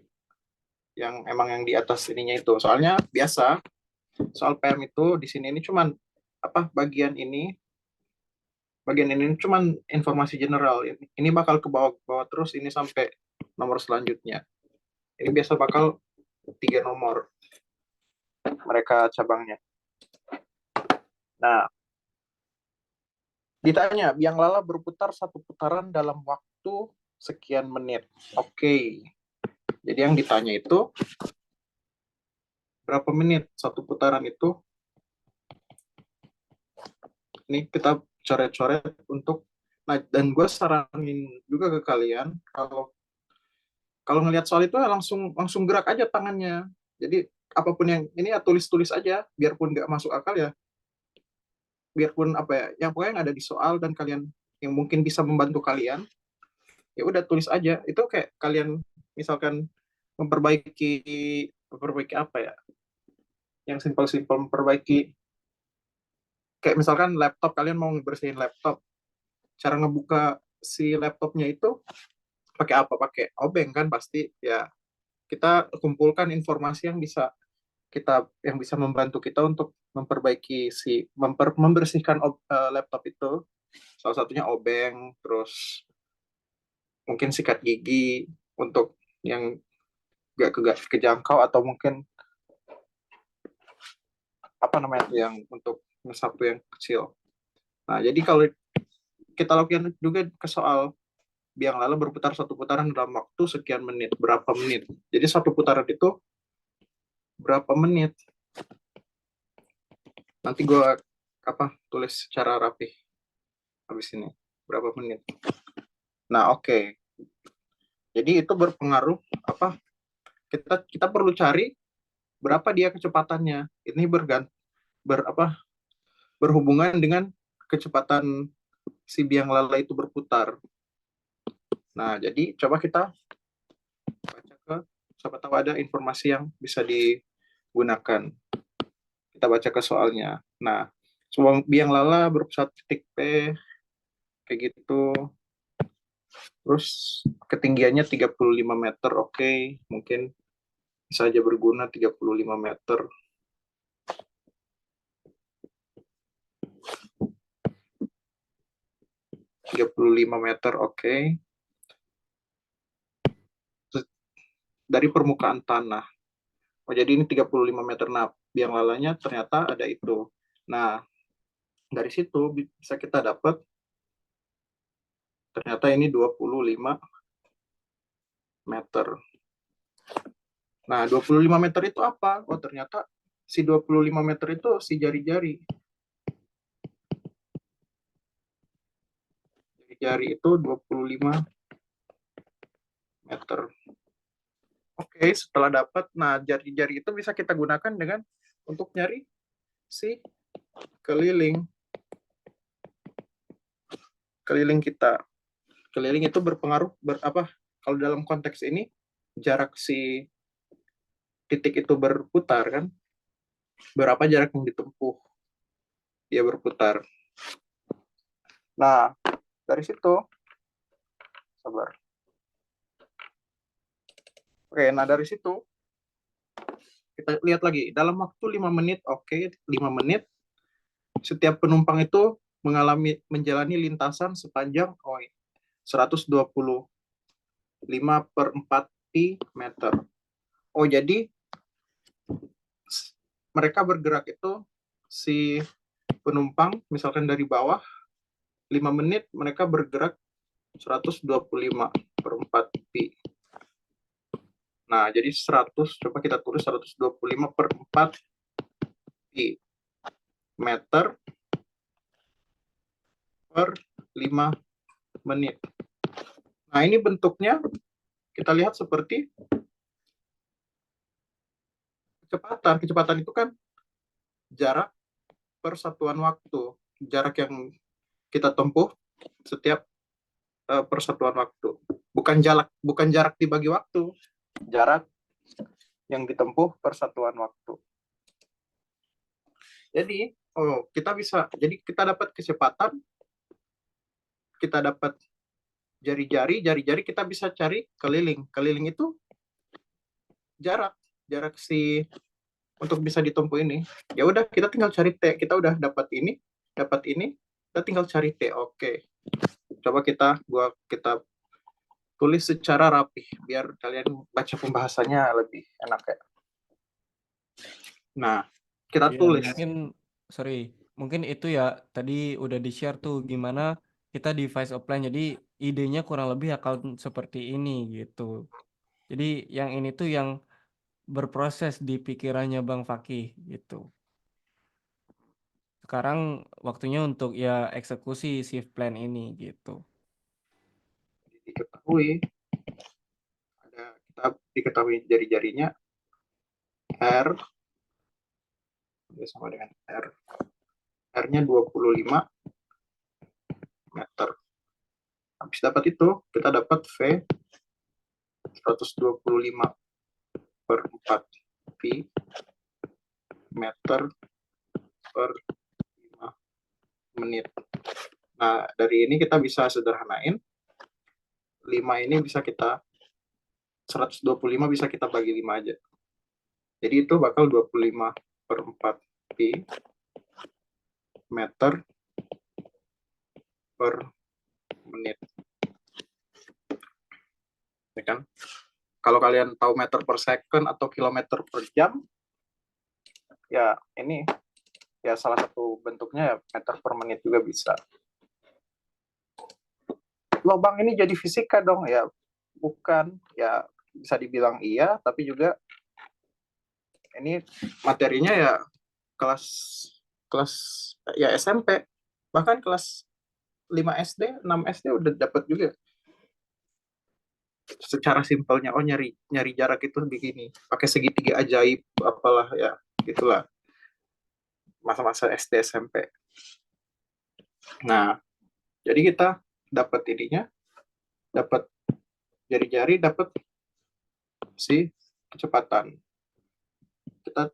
yang emang yang di atas ininya itu. Soalnya biasa soal PM itu di sini ini cuman apa bagian ini cuman informasi general. Ini bakal ke bawah-bawah terus ini sampai nomor selanjutnya. Ini biasa bakal 3 nomor mereka cabangnya. Nah, ditanya, biang lala berputar satu putaran dalam waktu sekian menit. Oke, jadi yang ditanya itu berapa menit satu putaran itu? Ini kita coret-coret untuk. Nah, dan gue saranin juga ke kalian kalau kalau ngelihat soal itu ya langsung langsung gerak aja tangannya. Jadi apapun yang ini ya tulis-tulis aja, biarpun nggak masuk akal ya, biarpun apa ya, yang pokoknya yang ada di soal dan kalian yang mungkin bisa membantu kalian, ya udah tulis aja. Itu kayak kalian misalkan memperbaiki memperbaiki apa ya, yang simpel-simpel memperbaiki kayak misalkan laptop kalian mau bersihin laptop, cara ngebuka si laptopnya itu pakai apa? Pakai obeng kan pasti ya. Kita kumpulkan informasi yang bisa membantu kita untuk memperbaiki membersihkan laptop itu. Salah satunya obeng, terus mungkin sikat gigi untuk yang gak kejangkau, atau mungkin apa namanya yang untuk sapu yang kecil. Nah, jadi kalau kita lakukan juga ke soal biang lala berputar satu putaran dalam waktu sekian menit, berapa menit. Jadi satu putaran itu berapa menit? Nanti gue apa tulis secara rapi habis ini berapa menit. Nah, oke. Jadi itu berpengaruh apa? Kita perlu cari berapa dia kecepatannya. Ini berapa berhubungan dengan kecepatan si biang lala itu berputar. Nah, jadi coba kita baca ke, siapa tahu ada informasi yang bisa digunakan. Kita baca ke soalnya. Nah, biang lala berpusat titik P, kayak gitu. Terus ketinggiannya 35 meter, oke. Mungkin bisa aja berguna 35 meter. 35 meter, oke. Dari permukaan tanah. Oh, jadi ini 35 meter. Nah, biang lalanya ternyata ada itu. Nah, dari situ bisa kita dapat ternyata ini 25 meter. Nah, 25 meter itu apa? Oh, ternyata si 25 meter itu si jari-jari. Jari itu 25 meter. Oke, setelah dapat, nah jari-jari itu bisa kita gunakan dengan untuk nyari si keliling. Keliling kita. Keliling itu berpengaruh berapa? Kalau dalam konteks ini jarak si titik itu berputar kan? Berapa jarak yang ditempuh dia berputar. Nah, dari situ sabar. Oke, nah dari situ kita lihat lagi dalam waktu 5 menit, oke, 5 menit setiap penumpang itu menjalani lintasan sepanjang 125 per 4 pi meter. Oh, jadi mereka bergerak itu si penumpang misalkan dari bawah 5 menit mereka bergerak 125 per 4 pi. Nah, jadi 100, coba kita tulis 125 per 4 pi meter per 5 menit. Nah, ini bentuknya kita lihat seperti kecepatan. Kecepatan itu kan jarak per satuan waktu. Jarak yang kita tempuh setiap persatuan waktu. Bukan jarak dibagi waktu. Jarak yang ditempuh persatuan waktu. Jadi, kita dapat kecepatan, kita dapat jari-jari kita bisa cari keliling. Keliling itu jarak si untuk bisa ditempuh ini. Ya udah, kita tinggal cari T. Kita udah dapat ini, kita tinggal cari T. Oke. Coba kita tulis secara rapih biar kalian baca pembahasannya lebih enak ya. Nah, kita Ya, tulis. mungkin itu ya tadi udah di-share tuh gimana kita device offline. Jadi idenya kurang lebih akan seperti ini gitu. Jadi yang ini tuh yang berproses di pikirannya Bang Fakih gitu. Sekarang waktunya untuk ya eksekusi shift plan ini gitu. Diketahui diketahui jari-jarinya R sama dengan R. R-nya 25 meter. Habis dapat itu, kita dapat V 125 per 4 pi meter per 5 menit. Nah, dari ini kita bisa sederhanain. 5 ini bisa kita 125 bisa kita bagi 5 aja. Jadi itu bakal 25 per 4 pi meter per menit. Ya kan? Kalau kalian tahu meter per second atau kilometer per jam, ya ini ya salah satu bentuknya ya meter per menit juga bisa. Loh bang, ini jadi fisika dong? Ya bukan, ya bisa dibilang iya, tapi juga ini materinya ya kelas kelas ya SMP, bahkan kelas 5 SD, 6 SD udah dapat juga. Secara simpelnya, oh nyari jarak itu begini, pakai segitiga ajaib, apalah ya, gitulah masa-masa SD SMP. Nah, jadi kita dapat ininya, dapat jari-jari, dapat si kecepatan. Kita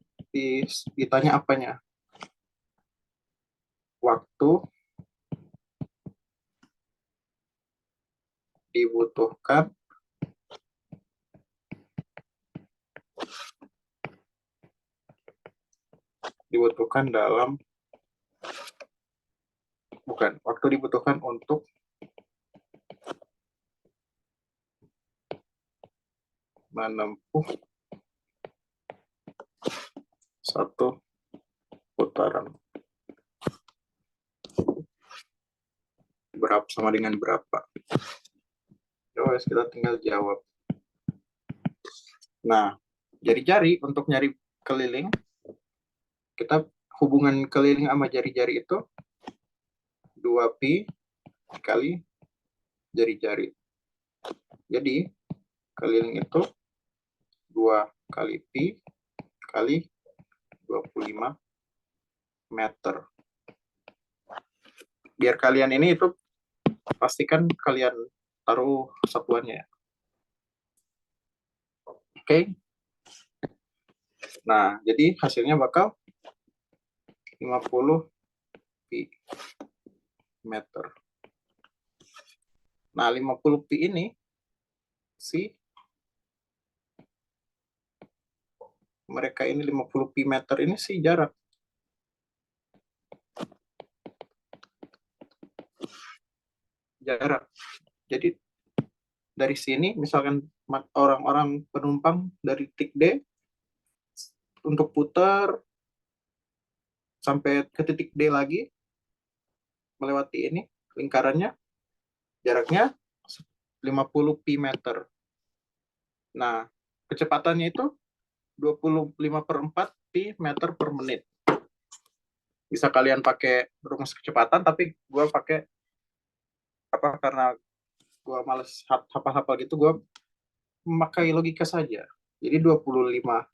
ditanya apanya? Waktu dibutuhkan dalam, bukan, waktu dibutuhkan untuk menempuh satu putaran. Berapa sama dengan berapa? Terus kita tinggal jawab. Nah, jari-jari untuk nyari keliling, kita hubungan keliling sama jari-jari itu 2pi kali jari-jari. Jadi, keliling itu 2 kali pi kali 25 meter. Biar kalian ini itu pastikan kalian taruh satuannya. Oke. Nah, jadi hasilnya bakal 50 pi meter. Nah, 50 pi ini mereka ini 50 pi meter ini jarak. Jadi dari sini misalkan orang-orang penumpang dari titik D untuk putar sampai ke titik D lagi melewati ini lingkarannya, jaraknya 50 pi meter. Nah, kecepatannya itu 25/4 pi meter per menit. Bisa kalian pakai rumus kecepatan, tapi gue pakai karena gue males hafal-hafal gitu, gue memakai logika saja. Jadi 25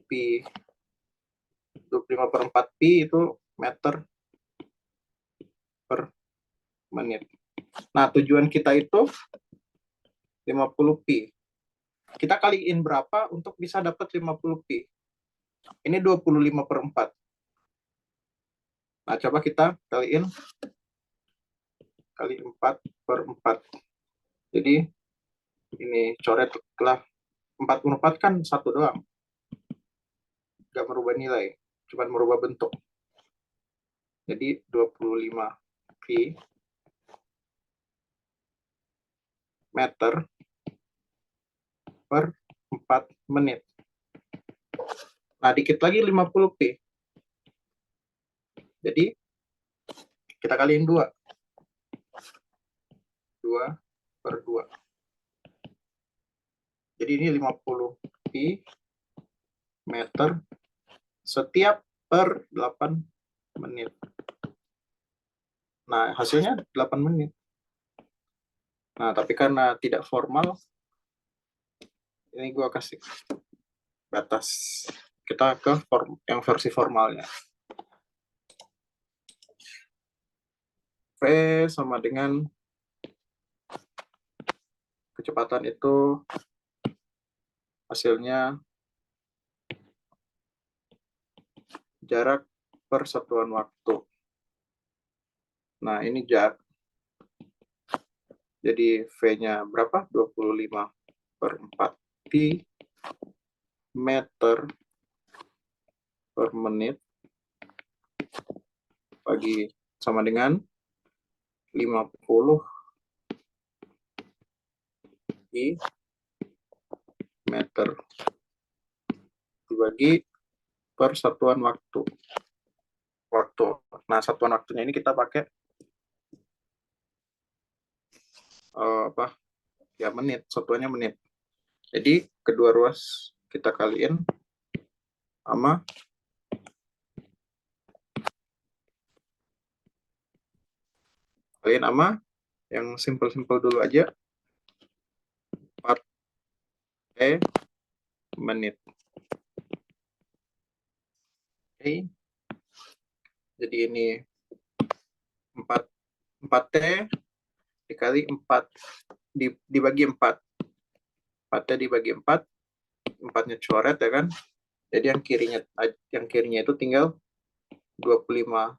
pi 25/4 pi itu meter per menit. Nah, tujuan kita itu 50 pi. Kita kaliin berapa untuk bisa dapat 50 pi? Ini 25/4. Nah, coba kita kaliin kali 4/4. Jadi ini coret lah, 4/4 kan satu doang. Nggak merubah nilai, cuma merubah bentuk. Jadi 25 pi meter per 4 menit. Nah, dikit lagi 50 pi. Jadi kita kaliin 2. 2/2. Jadi ini 50 pi meter setiap per 8 menit. Nah, hasilnya 8 menit. Nah, tapi karena tidak formal, ini gue kasih batas. Kita ke yang versi formalnya. V sama dengan kecepatan itu hasilnya jarak per satuan waktu. Nah, ini jarak. Jadi V-nya berapa? 25/4 pi meter per menit bagi sama dengan 50 pi meter dibagi per satuan waktu. Nah, satuan waktunya ini kita pakai menit, satuannya menit. Jadi kedua ruas kita kaliin sama yang simple-simple dulu aja, 4 menit. Oke. Jadi ini 4T dikali 4 dibagi 4. 4T dibagi 4, 4-nya coret ya kan. Jadi yang kirinya itu tinggal 25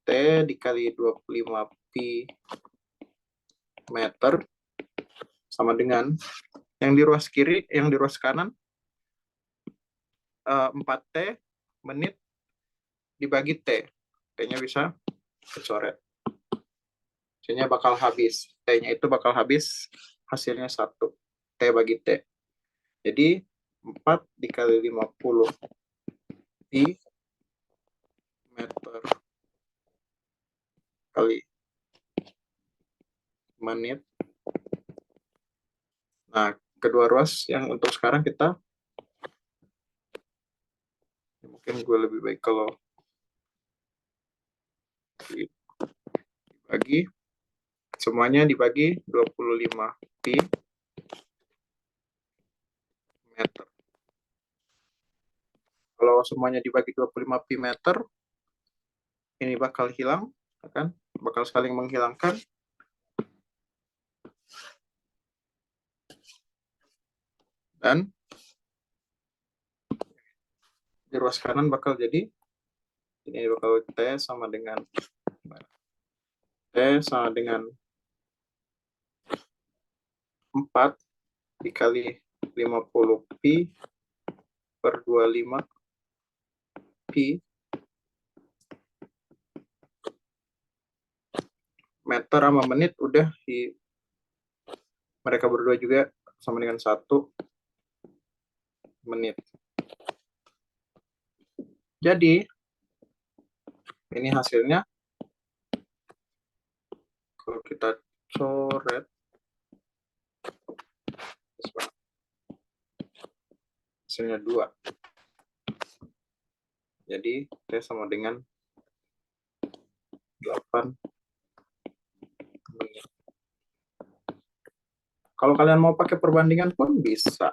T dikali 25 pi meter sama dengan yang di ruas kiri, yang di ruas kanan 4T menit dibagi T. T-nya bisa kecoret. T-nya bakal habis. T-nya itu bakal habis, hasilnya 1. T bagi T. Jadi 4 dikali 50 pi meter kali menit. Nah, kedua ruas yang untuk sekarang kita, mungkin gue lebih baik kalau dibagi, semuanya dibagi 25 pi meter. Kalau semuanya dibagi 25 pi meter, ini bakal hilang, kan? Bakal saling menghilangkan. Dan di ruas kanan bakal jadi, ini bakal T sama dengan 4 dikali 50 pi per 25 pi meter sama menit udah di mereka berdua juga sama dengan 1 menit. Jadi ini hasilnya kalau kita coret hasilnya 2. Jadi T sama dengan 8 menit. Kalau kalian mau pakai perbandingan pun bisa.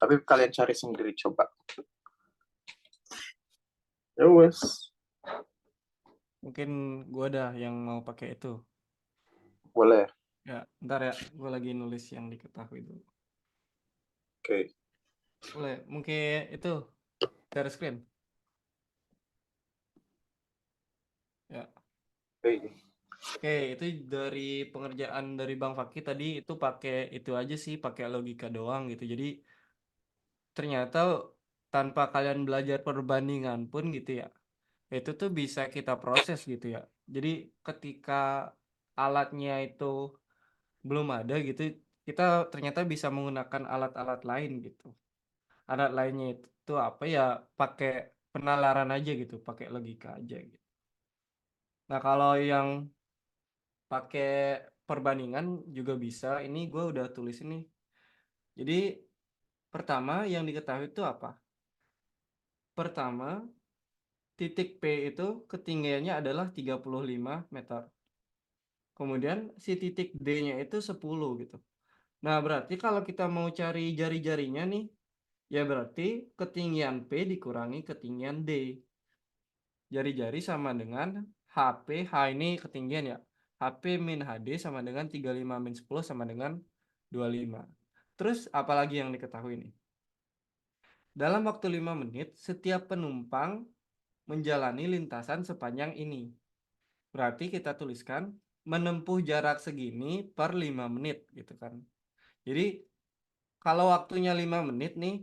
Tapi kalian cari sendiri coba. Ya wes. Mungkin gue ada yang mau pakai itu. Boleh. Ya, ntar ya, gue lagi nulis yang diketahui dulu. Oke. Boleh, mungkin itu share screen. Ya. Oke, itu dari pengerjaan dari Bang Fakih tadi itu pakai itu aja sih, pakai logika doang gitu. Jadi ternyata tanpa kalian belajar perbandingan pun gitu ya, itu tuh bisa kita proses gitu ya. Jadi ketika alatnya itu belum ada gitu, kita ternyata bisa menggunakan alat-alat lain gitu. Alat lainnya itu apa ya, pakai penalaran aja gitu, pakai logika aja gitu. Nah kalau yang pakai perbandingan juga bisa, ini gue udah tulis ini. Jadi pertama yang diketahui itu apa? Pertama, titik P itu ketinggiannya adalah 35 meter. Kemudian si titik D-nya itu 10 gitu. Nah, berarti kalau kita mau cari jari-jarinya nih, ya berarti ketinggian P dikurangi ketinggian D. Jari-jari sama dengan HP, H ini ketinggian ya. HP min HD sama dengan 35 min 10 sama dengan 25. Terus apalagi yang diketahui nih? Dalam waktu 5 menit, setiap penumpang menjalani lintasan sepanjang ini. Berarti kita tuliskan menempuh jarak segini per 5 menit gitu kan. Jadi kalau waktunya 5 menit nih,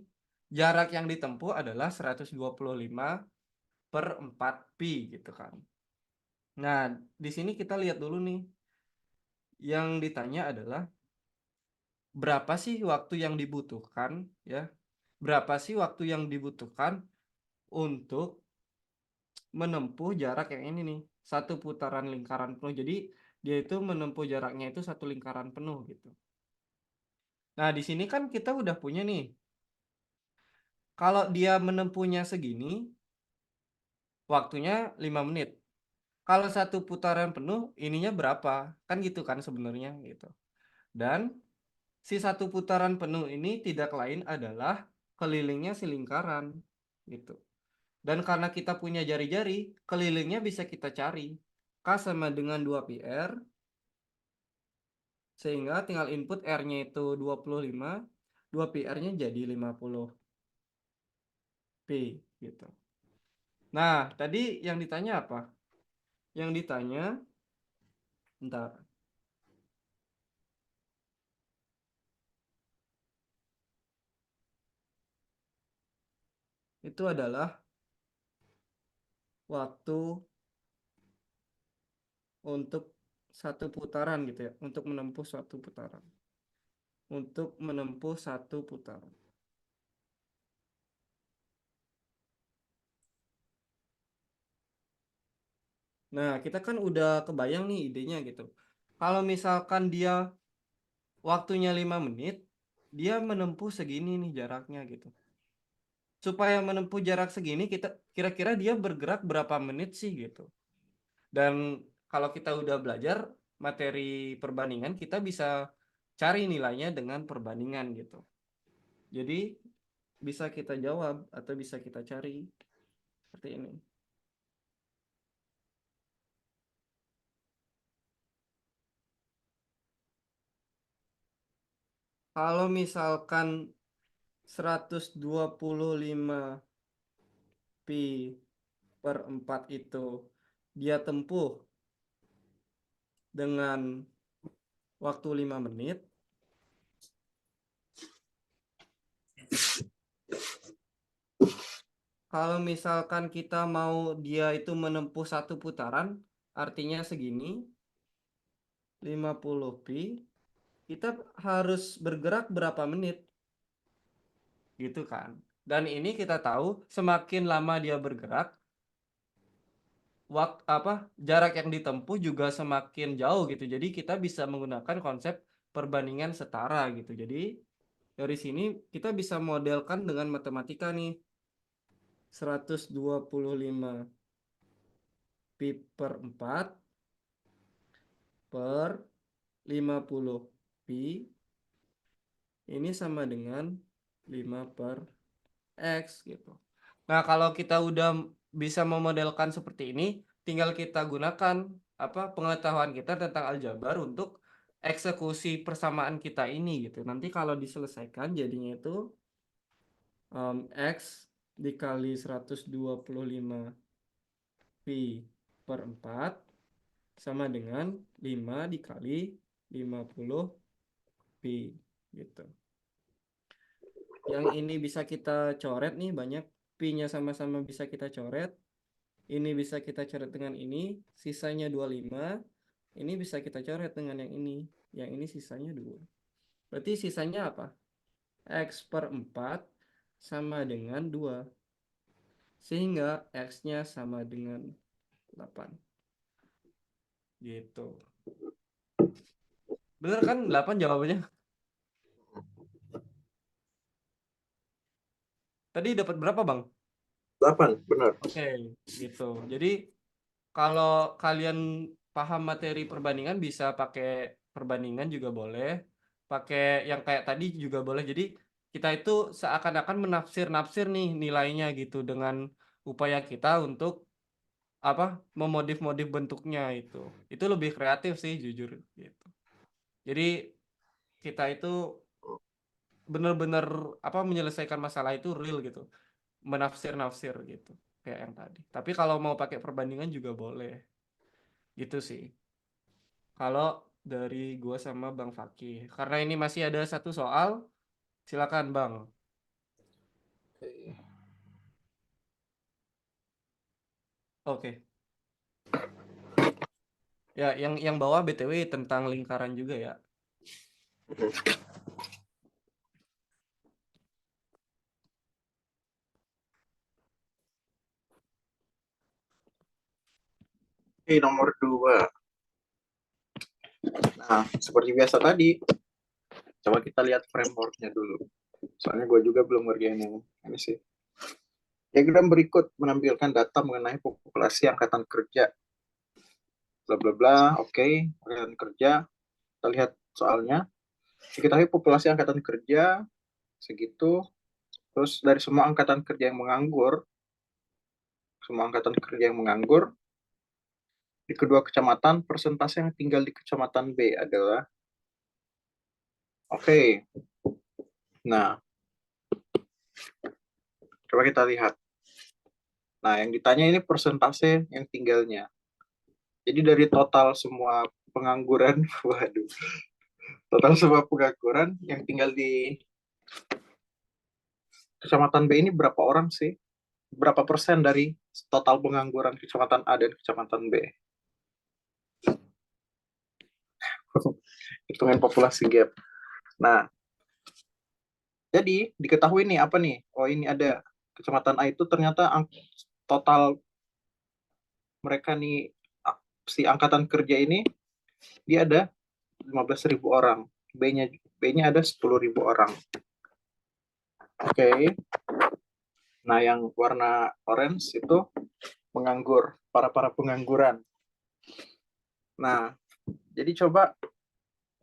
jarak yang ditempuh adalah 125 per 4 pi gitu kan. Nah, di sini kita lihat dulu nih. Yang ditanya adalah berapa sih waktu yang dibutuhkan ya? Berapa sih waktu yang dibutuhkan untuk menempuh jarak yang ini nih, satu putaran lingkaran penuh. Jadi dia itu menempuh jaraknya itu satu lingkaran penuh gitu. Nah, di sini kan kita udah punya nih. Kalau dia menempuhnya segini, waktunya 5 menit. Kalau satu putaran penuh, ininya berapa? Kan gitu kan sebenarnya gitu. Dan si satu putaran penuh ini tidak lain adalah kelilingnya si lingkaran gitu. Dan karena kita punya jari-jari, kelilingnya bisa kita cari. K sama dengan 2πr, sehingga tinggal input R-nya itu 25, 2πr-nya jadi 50P gitu. Nah, tadi yang ditanya apa? Yang ditanya, bentar. Itu adalah waktu untuk satu putaran gitu ya, untuk menempuh satu putaran. Untuk menempuh satu putaran. Nah, kita kan udah kebayang nih idenya gitu. Kalau misalkan dia waktunya 5 menit, dia menempuh segini nih jaraknya gitu. Supaya menempuh jarak segini, kita kira-kira dia bergerak berapa menit sih gitu. Dan kalau kita udah belajar materi perbandingan, kita bisa cari nilainya dengan perbandingan gitu. Jadi bisa kita jawab atau bisa kita cari seperti ini. Kalau misalkan 125 pi per 4 itu dia tempuh dengan waktu 5 menit, kalau misalkan kita mau dia itu menempuh satu putaran, artinya segini, 50 pi, kita harus bergerak berapa menit, gitu kan. Dan ini kita tahu semakin lama dia bergerak, jarak yang ditempuh juga semakin jauh gitu. Jadi kita bisa menggunakan konsep perbandingan setara gitu. Jadi dari sini kita bisa modelkan dengan matematika nih. 125 pi per 4 per 50 pi ini sama dengan 5 per X gitu. Nah, kalau kita udah bisa memodelkan seperti ini, tinggal kita gunakan pengetahuan kita tentang aljabar untuk eksekusi persamaan kita ini gitu. Nanti kalau diselesaikan jadinya itu X dikali 125 pi per 4 sama dengan 5 dikali 50 pi gitu. Yang ini bisa kita coret nih, banyak pi-nya sama-sama bisa kita coret. Ini bisa kita coret dengan ini, sisanya 25. Ini bisa kita coret dengan yang ini. Yang ini sisanya 2. Berarti sisanya apa? X per 4 sama dengan 2. Sehingga X-nya sama dengan 8. Gitu. Bener kan 8 jawabannya? Tadi dapat berapa, Bang? 8, benar. Oke, gitu. Jadi kalau kalian paham materi perbandingan bisa pakai perbandingan juga boleh, pakai yang kayak tadi juga boleh. Jadi kita itu seakan-akan menafsir-nafsir nih nilainya gitu dengan upaya kita untuk apa memodif-modif bentuknya itu. Itu lebih kreatif sih jujur gitu. Jadi kita itu benar-benar menyelesaikan masalah itu real gitu, menafsir-nafsir gitu kayak yang tadi. Tapi kalau mau pakai perbandingan juga boleh. Gitu sih. Kalau dari gua sama Bang Fakih. Karena ini masih ada satu soal, silakan Bang. Oke. Ya, yang bawah BTW tentang lingkaran juga ya. Oke, nomor 2. Nah, seperti biasa tadi, coba kita lihat frameworknya dulu. Soalnya gue juga belum ngerjain yang ini sih. Diagram berikut menampilkan data mengenai populasi angkatan kerja. Bla bla bla, oke. Angkatan kerja. Kita lihat soalnya. Diketahui populasi angkatan kerja segitu. Terus dari semua angkatan kerja yang menganggur, semua angkatan kerja yang menganggur. Di kedua kecamatan, persentase yang tinggal di kecamatan B adalah, oke. Nah, coba kita lihat. Nah, yang ditanya ini persentase yang tinggalnya. Jadi dari total semua pengangguran, waduh, total semua pengangguran yang tinggal di kecamatan B ini berapa orang sih? Berapa persen dari total pengangguran kecamatan A dan kecamatan B? Hitungan populasi gap. Nah, jadi diketahui nih apa nih? Oh, ini ada kecamatan A itu ternyata total mereka nih, si angkatan kerja ini dia ada 15.000 orang. B-nya ada 10.000 orang. Oke. Nah, yang warna orange itu menganggur, para pengangguran. Nah, jadi coba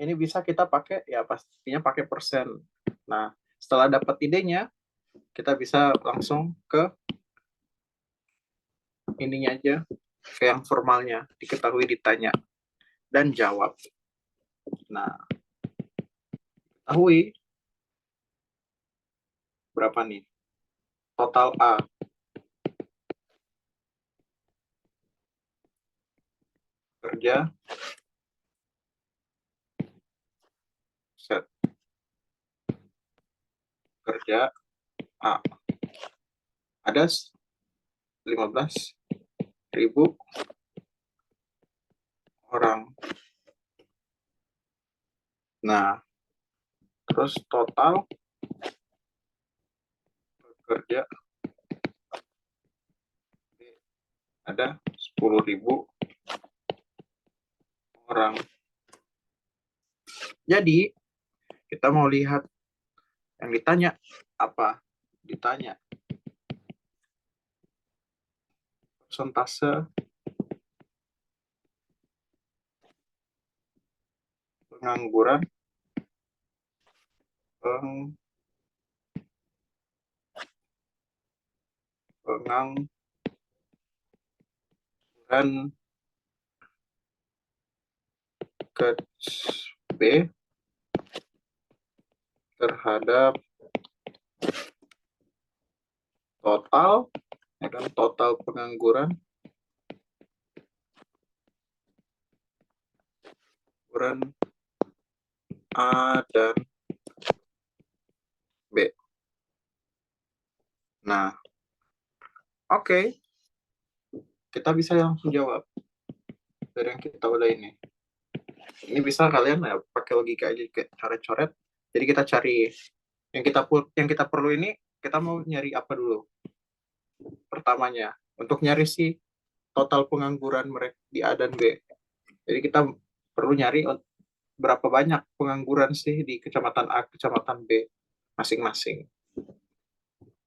ini bisa kita pakai, ya pastinya pakai persen. Nah, setelah dapat idenya, kita bisa langsung ke ininya aja, ke yang formalnya, diketahui, ditanya, dan jawab. Nah, ketahui berapa nih total A. Kerja, set, kerja A. Ada 15.000 orang. Nah, terus total kerja ada 10.000 orang. Jadi, kita mau lihat yang ditanya apa? Ditanya persentase pengangguran pengangguran ke B terhadap total, ya kan, total pengangguran A dan B. Nah, oke. Kita bisa langsung jawab dari yang kita udah ini. Ini bisa kalian ya pakai logika aja, kayak coret-coret. Jadi kita cari yang kita perlu ini, kita mau nyari apa dulu? Pertamanya, untuk nyari si total pengangguran mereka di A dan B. Jadi kita perlu nyari berapa banyak pengangguran sih di kecamatan A, kecamatan B masing-masing.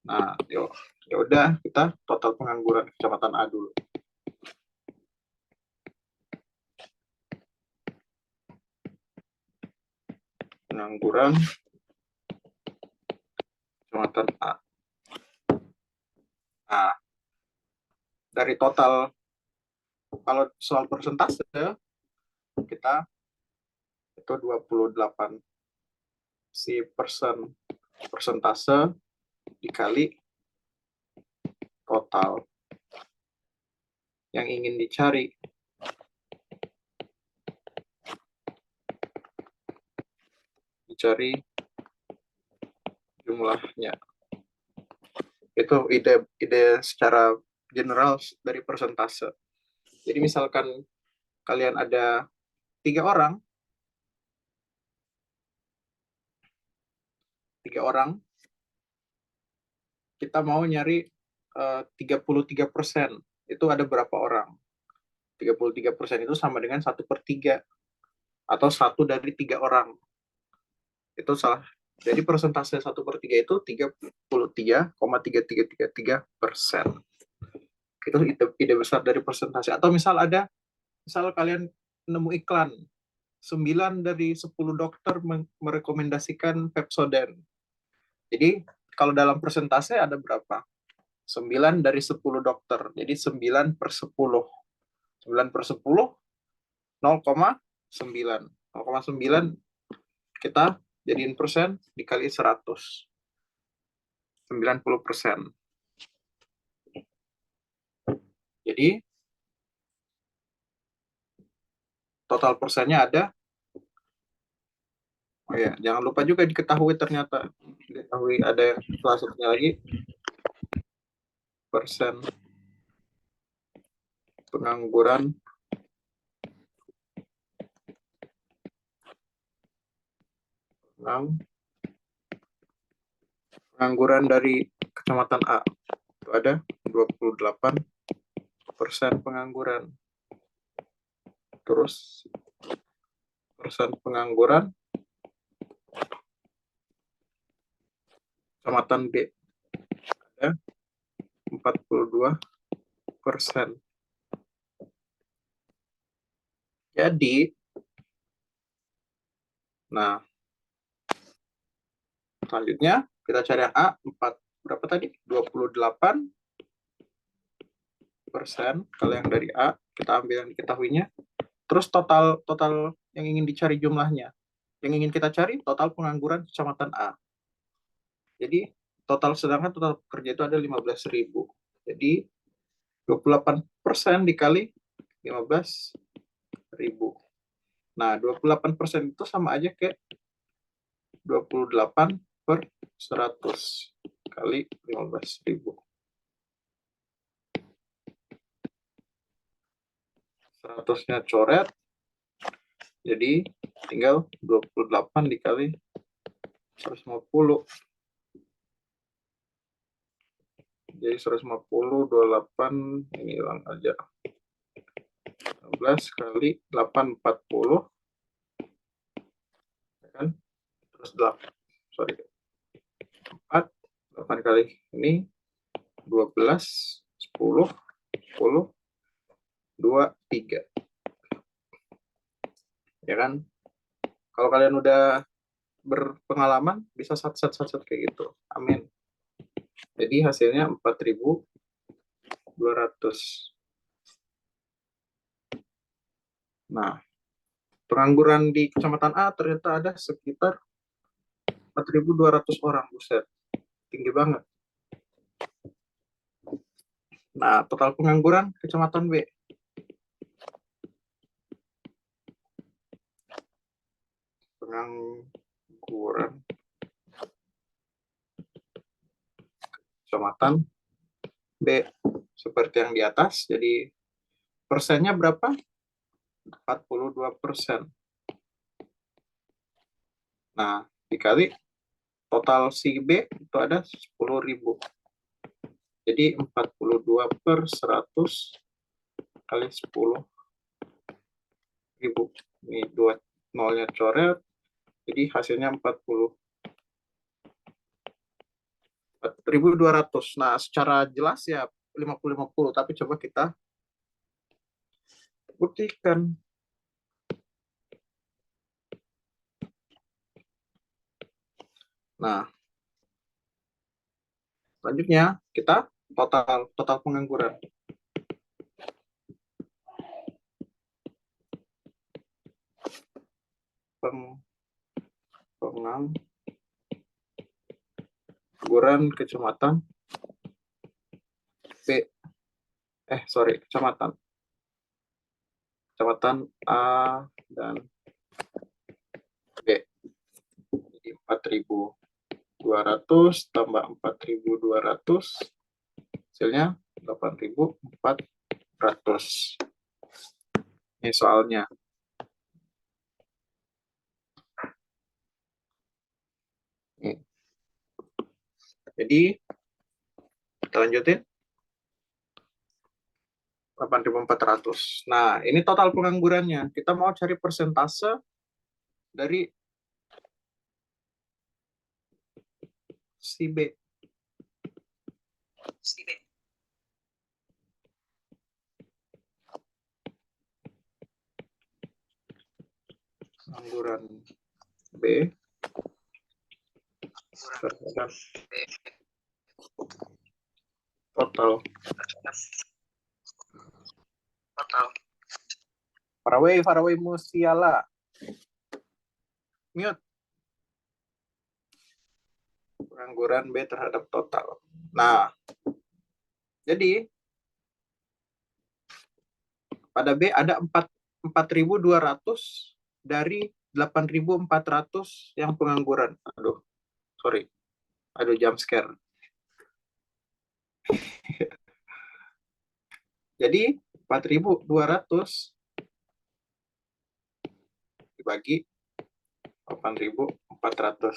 Nah, ya udah kita total pengangguran kecamatan A dulu. Pengangguran kecamatan A. Nah, dari total, kalau soal persentase, kita itu 28 si persentase dikali total yang ingin dicari. Dicari jumlahnya. Itu ide secara general dari persentase. Jadi misalkan kalian ada 3 orang, kita mau nyari 33%. Itu ada berapa orang? 33% itu sama dengan 1/3. Atau 1 dari 3 orang. Itu salah. Jadi persentase 1/3 itu 33,3333%. Itu ide besar dari persentase. Atau misal kalian nemu iklan, 9 dari 10 dokter merekomendasikan Pepsodent. Jadi kalau dalam persentase ada berapa? 9 dari 10 dokter. Jadi 9 per 10. 9 per 10, 0,9. 0,9 kita jadiin persen dikali 100. 90%. Jadi total persennya ada. Oh ya, jangan lupa juga diketahui ternyata. Diketahui ada yang salah satunya lagi. Persen pengangguran dari kecamatan A. Itu ada 28% pengangguran. Terus persen pengangguran kecamatan B ada 42%. Jadi, nah, selanjutnya kita cari yang A, 4, berapa tadi? 28%. Kalau yang dari A, kita ambil yang diketahuinya. Terus total yang ingin dicari jumlahnya. Yang ingin kita cari total pengangguran kecamatan A. Jadi, sedangkan total pekerja itu ada 15.000. Jadi, 28% dikali 15.000. Nah, 28% itu sama aja kayak 28 per 100 kali 15.000. 100-nya coret, jadi tinggal 28 dikali 150. Jadi 150, 28, ini hilang aja. 16 kali 8, 40. Kan? Terus 8, 4, 8 kali ini 12, 10, 10, 2, 3. Ya kan? Kalau kalian udah berpengalaman, bisa sat kayak gitu. Amin. Jadi hasilnya 4.200. Nah, pengangguran di kecamatan A ternyata ada sekitar 4.200 orang. Buset, tinggi banget. Nah, total pengangguran kecamatan B. Pengangguran kecamatan B seperti yang di atas. Jadi persennya berapa? 42%. Nah, dikali total si B itu ada 10.000. Jadi 42 per 100 kali 10.000. Ini 2 nolnya coret. Jadi hasilnya 4.200. Nah, secara jelas ya 50-50, tapi coba kita buktikan. Nah, selanjutnya kita total pengangguran. Pengangguran kecamatan B. Kecamatan A dan B. Jadi 4.200 tambah 4.200 hasilnya 8.400. Ini soalnya. Jadi kita lanjutin. 8.400. Nah, ini total penganggurannya. Kita mau cari persentase dari si B. Pengangguran B terhadap Total. Faraway Musiala. Mute. Pengangguran B terhadap total. Nah, jadi pada B ada 4.200 dari 8.400 yang pengangguran. Aduh, sorry. Aduh, jump scare. Jadi 4.200 dibagi 8.400.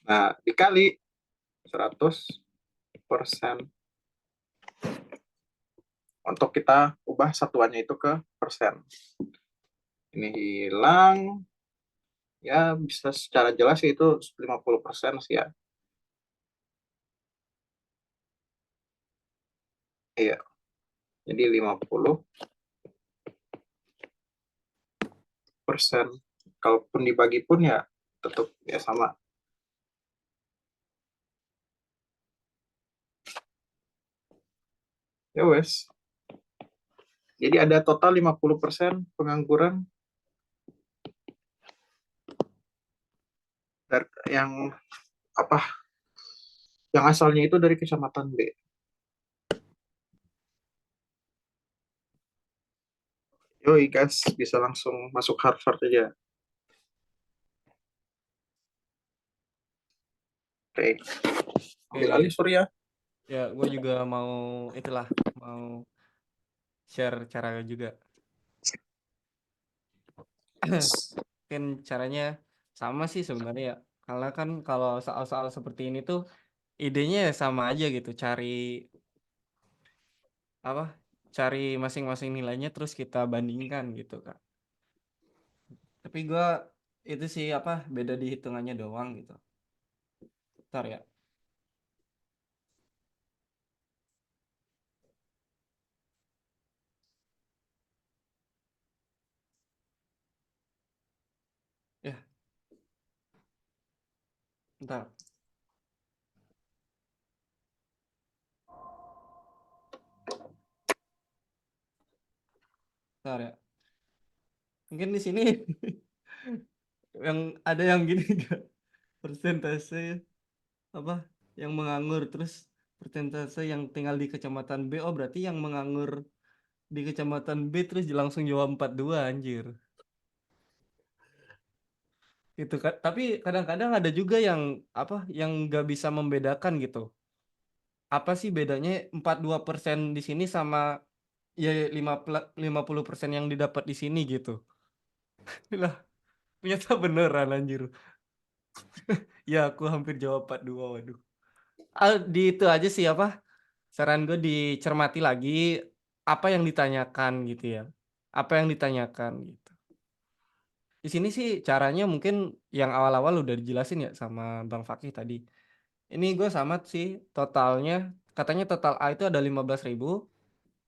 Nah, dikali 100%. Untuk kita ubah satuannya itu ke persen. Ini hilang. Ya, bisa secara jelas itu 50% sih ya. Iya. Jadi 50%. Kalaupun dibagi pun ya tetap ya sama. Ya wes. Jadi ada total 50% pengangguran dari yang apa? Yang asalnya itu dari kecamatan B. Yoi guys, bisa langsung masuk Harvard aja. Oke, ambil alih Oke, Surya. ya gue juga mau itulah mau share cara juga. Mungkin caranya sama sih sebenarnya ya. Karena kan kalau soal-soal seperti ini tuh idenya ya sama aja gitu. Apa? Cari masing-masing nilainya terus kita bandingkan gitu Kak. Tapi gue itu sih apa beda di hitungannya doang gitu. Ntar ya. Ya, ntar. Ntar ya. Mungkin di sini yang ada yang gini gak? Persentase apa yang menganggur terus persentase yang tinggal di kecamatan B. Oh, berarti yang menganggur di kecamatan B terus langsung jawab 42 anjir. Gitu kan. Tapi kadang-kadang ada juga yang apa yang nggak bisa membedakan gitu. Apa sih bedanya 42% di sini sama ya 50% yang didapat di sini gitu. Lah, ternyata beneran anjir. Ya, aku hampir jawab 42, waduh. Di itu aja sih apa? Saran gue dicermati lagi apa yang ditanyakan gitu ya. Apa yang ditanyakan gitu. Di sini sih caranya mungkin yang awal-awal udah dijelasin ya sama Bang Fakih tadi. Ini gue sama sih totalnya. Katanya total A itu ada 15.000,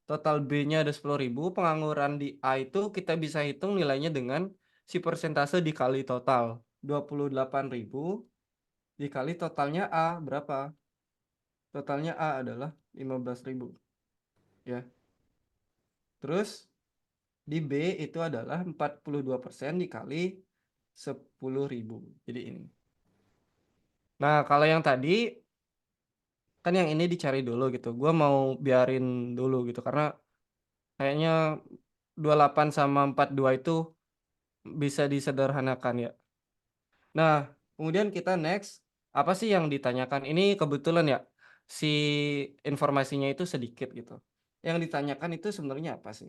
total B-nya ada 10.000. Pengangguran di A itu kita bisa hitung nilainya dengan si persentase dikali total. 28.000 dikali totalnya A berapa? Totalnya A adalah 15.000 ya. Terus di B itu adalah 42% dikali 10.000. Jadi ini. Nah, kalau yang tadi kan yang ini dicari dulu gitu. Gua mau biarin dulu gitu karena kayaknya 28 sama 42 itu bisa disederhanakan ya. Nah, kemudian kita next apa sih yang ditanyakan? Ini kebetulan ya si informasinya itu sedikit gitu. Yang ditanyakan itu sebenarnya apa sih?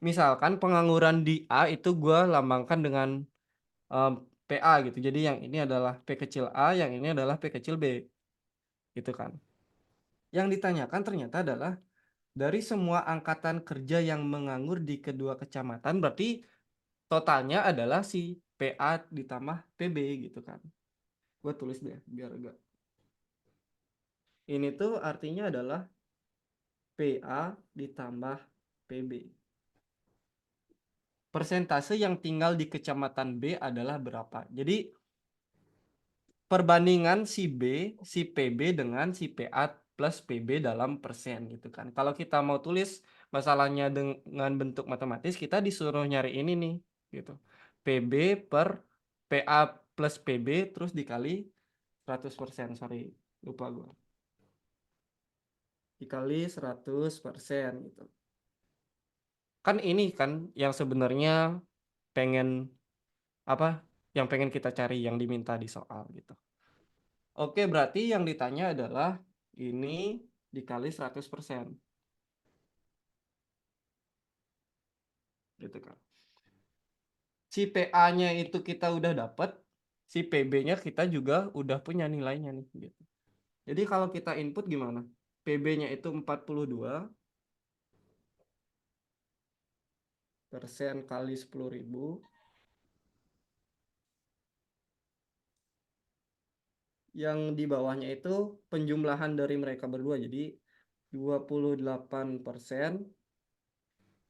Misalkan pengangguran di A itu gua lambangkan dengan em, PA gitu. Jadi yang ini adalah P kecil A, yang ini adalah P kecil B gitu kan. Yang ditanyakan ternyata adalah dari semua angkatan kerja yang menganggur di kedua kecamatan berarti totalnya adalah si PA ditambah PB gitu kan. Gue tulis deh biar agak. Ini tuh artinya adalah PA ditambah PB. Persentase yang tinggal di kecamatan B adalah berapa? Jadi perbandingan si B, si PB dengan si PA plus PB dalam persen gitu kan. Kalau kita mau tulis masalahnya dengan bentuk matematis, kita disuruh nyari ini nih gitu. PB per PA plus PB terus dikali 100%, sorry, lupa gua. Dikali 100% gitu. Kan ini kan yang sebenarnya pengen apa? Yang pengen kita cari, yang diminta di soal gitu. Oke, berarti yang ditanya adalah ini dikali 100%. Gitu kan. Si PA-nya itu kita udah dapat, si PB-nya kita juga udah punya nilainya nih gitu. Jadi kalau kita input gimana? PB-nya itu 42% kali 10.000. Yang di bawahnya itu penjumlahan dari mereka berdua. Jadi 28%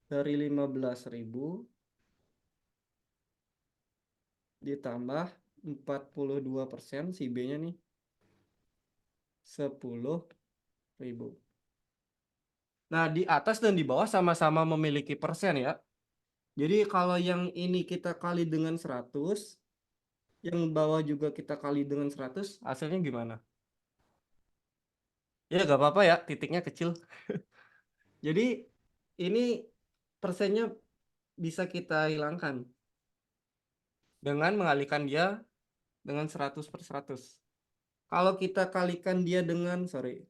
dari 15.000 ditambah 42% si B-nya nih 10.000. Nah, di atas dan di bawah sama-sama memiliki persen ya. Jadi kalau yang ini kita kali dengan 100, yang bawah juga kita kali dengan 100, hasilnya gimana? Ya gak apa-apa ya, titiknya kecil. Jadi ini persennya bisa kita hilangkan dengan mengalihkan dia dengan 100/100. Kalau kita kalikan dia dengan, sorry,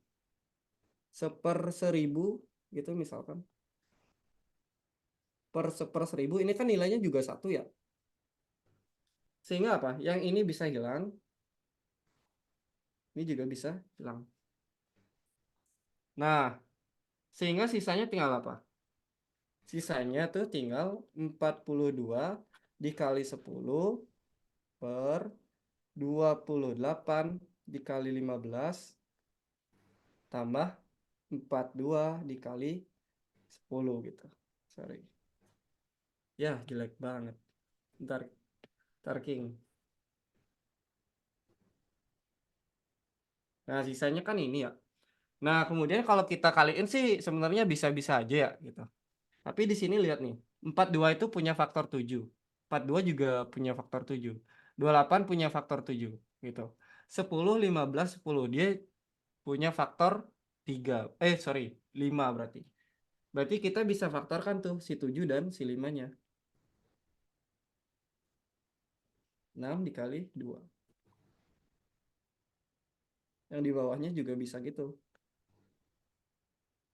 1/1000 gitu misalkan. Per 1/1000 ini kan nilainya juga 1 ya. Sehingga apa? Yang ini bisa hilang. Ini juga bisa hilang. Nah, sehingga sisanya tinggal apa? Sisanya tuh tinggal 42 dikali 10 per 28 dikali 15 tambah 42 dikali 10 gitu. Sorry. Ya, jelek banget. Ntar King. Nah, sisanya kan ini ya. Nah, kemudian kalau kita kaliin sih sebenarnya bisa-bisa aja ya gitu. Tapi di sini lihat nih, 42 itu punya faktor 7. 42 juga punya faktor 7. 28 punya faktor 7 gitu. 10, 15, 10 dia punya faktor 3. Sorry, 5 berarti. Berarti kita bisa faktorkan tuh si 7 dan si 5-nya. 6 dikali 2. Yang di bawahnya juga bisa gitu.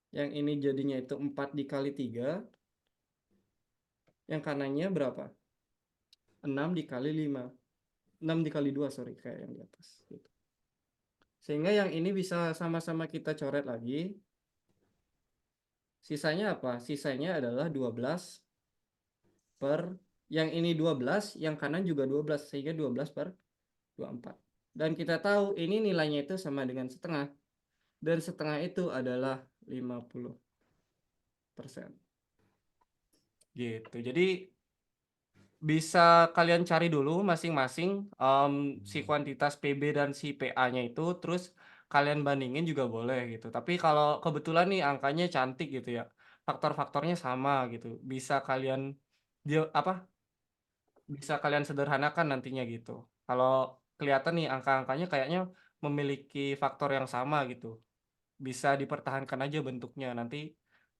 Yang ini jadinya itu 4 dikali 3. Yang kanannya berapa? 6 dikali 5. 6 dikali 2, sorry, kayak yang di atas gitu. Sehingga yang ini bisa sama-sama kita coret lagi. Sisanya apa? Sisanya adalah 12 per, yang ini 12, yang kanan juga 12, sehingga 12 per 24. Dan kita tahu ini nilainya itu sama dengan setengah. Dan setengah itu adalah 50%. Gitu. Jadi bisa kalian cari dulu masing-masing si kuantitas PB dan si PA-nya itu, terus kalian bandingin juga boleh gitu. Tapi kalau kebetulan nih angkanya cantik gitu ya, faktor-faktornya sama gitu, bisa kalian dia apa? Bisa kalian sederhanakan nantinya gitu. Kalau kelihatan nih angka-angkanya kayaknya memiliki faktor yang sama gitu, bisa dipertahankan aja bentuknya, nanti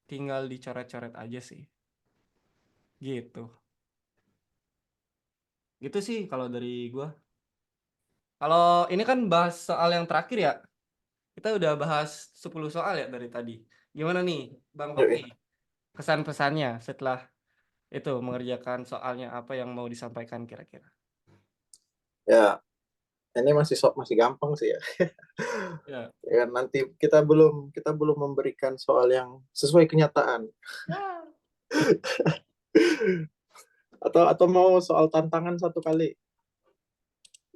tinggal dicoret-coret aja sih. Gitu. Gitu sih kalau dari gua. Kalau ini kan bahas soal yang terakhir ya. Kita udah bahas 10 soal ya dari tadi. Gimana nih, Bang Yuk, Hoki? Kesan-pesannya setelah itu mengerjakan soalnya apa yang mau disampaikan kira-kira? ya ini masih gampang sih ya. Ya. Ya kan, nanti kita belum memberikan soal yang sesuai kenyataan. Ya. Atau mau soal tantangan satu kali,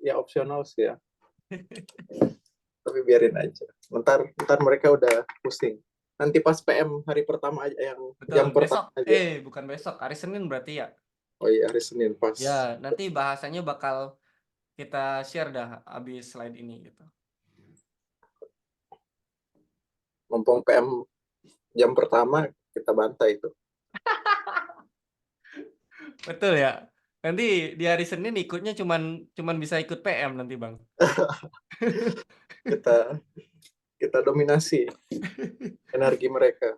ya opsional sih ya. Tapi biarin aja. Ntar mereka udah pusing. Nanti pas PM hari pertama aja, yang Betul, jam besok. pertama aja. Bukan besok, hari Senin berarti ya. Oh iya, hari Senin pas. Ya, nanti bahasanya bakal kita share dah abis slide ini gitu. Mumpung PM jam pertama kita bantai itu. Betul ya. Nanti di hari Senin ikutnya cuman bisa ikut PM nanti Bang. Kita kita dominasi energi mereka.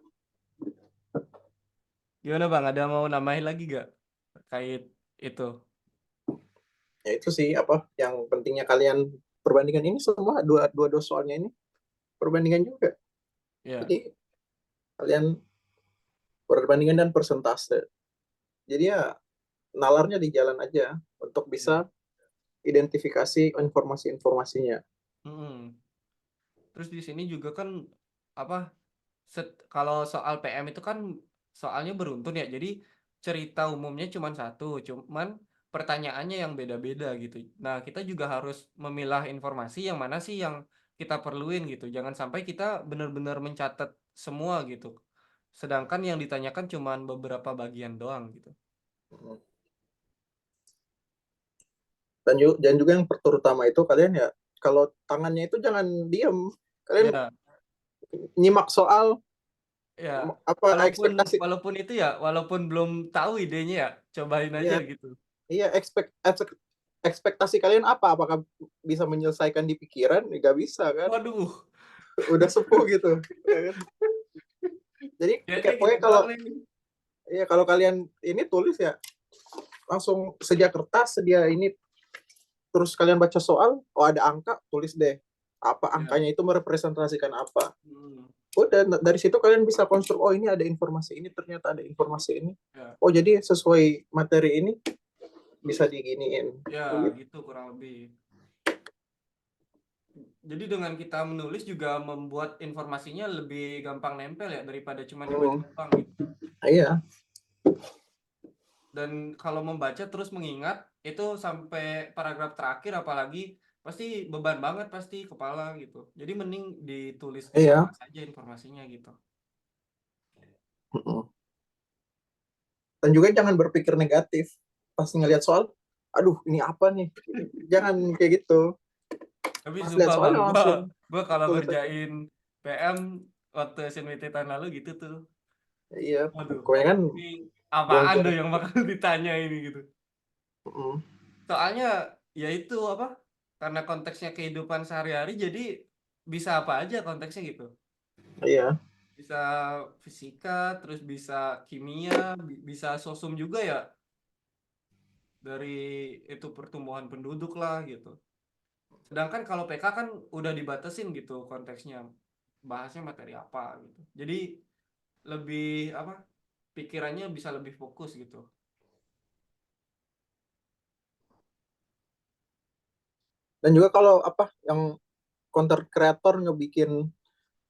Gimana Bang? Ada mau nambahin lagi gak terkait itu? Ya itu sih apa yang pentingnya kalian perbandingan ini semua dua soalnya ini perbandingan juga. Ya. Jadi kalian perbandingan dan persentase. Jadi ya nalarnya di jalan aja untuk Ya. bisa identifikasi informasi-informasinya. Mm-mm. Terus di sini juga kan apa kalau soal PM itu kan soalnya beruntun ya. Jadi cerita umumnya cuma satu, cuman pertanyaannya yang beda-beda gitu. Nah, kita juga harus memilah informasi yang mana sih yang kita perluin gitu. Jangan sampai kita benar-benar mencatat semua gitu. Sedangkan yang ditanyakan cuma beberapa bagian doang gitu. Dan juga yang terutama itu kalian ya kalau tangannya itu jangan diem. Kalian Ya, nyimak soal ya. apa Walaupun ekspektasi. walaupun itu ya, walaupun belum tahu idenya ya, cobain aja Iya, gitu. iya ekspektasi kalian apa? Apakah bisa menyelesaikan di pikiran? Nggak bisa kan? Waduh, Udah sepuh gitu. Ya kan? Jadi kayaknya kayak gitu pokoknya kalau doang nih. ya kalau kalian ini tulis ya langsung sedia kertas, sedia ini terus kalian baca soal, oh ada angka, tulis deh. Apa Ya. angkanya itu merepresentasikan apa? Hmm, Udah dari situ kalian bisa konstruk, oh ini ada informasi ini, ternyata ada informasi ini. ya. Oh jadi sesuai materi ini bisa diginiin. Ya, Oh, gitu. gitu kurang lebih. Jadi dengan kita menulis juga membuat informasinya lebih gampang nempel ya daripada cuma dibaca Hmm, doang gitu. iya. Dan kalau membaca terus mengingat itu sampai paragraf terakhir apalagi pasti beban banget pasti kepala gitu. Jadi mending ditulis sama Iya. saja informasinya gitu. Mm-mm. Dan juga jangan berpikir negatif pas ngelihat soal. Aduh, ini apa nih? Jangan kayak gitu. Tapi Pas lihat sumpah bang, soalnya langsung. gua kalau Tuh, ngerjain PM waktu SNBT tahun lalu gitu tuh. iya, Waduh, pokoknya kan ini apaan buang-buang. tuh yang bakal ditanya ini gitu. Mm-mm. Soalnya ya itu apa? Karena konteksnya kehidupan sehari-hari jadi bisa apa aja konteksnya gitu. Iya. Bisa fisika, terus bisa kimia, bisa sosum juga ya dari itu pertumbuhan penduduk lah gitu. Sedangkan kalau PK kan udah dibatasin gitu konteksnya. Bahasnya materi apa gitu. Jadi lebih apa? Pikirannya bisa lebih fokus gitu. Dan juga kalau apa yang content creator ngebikin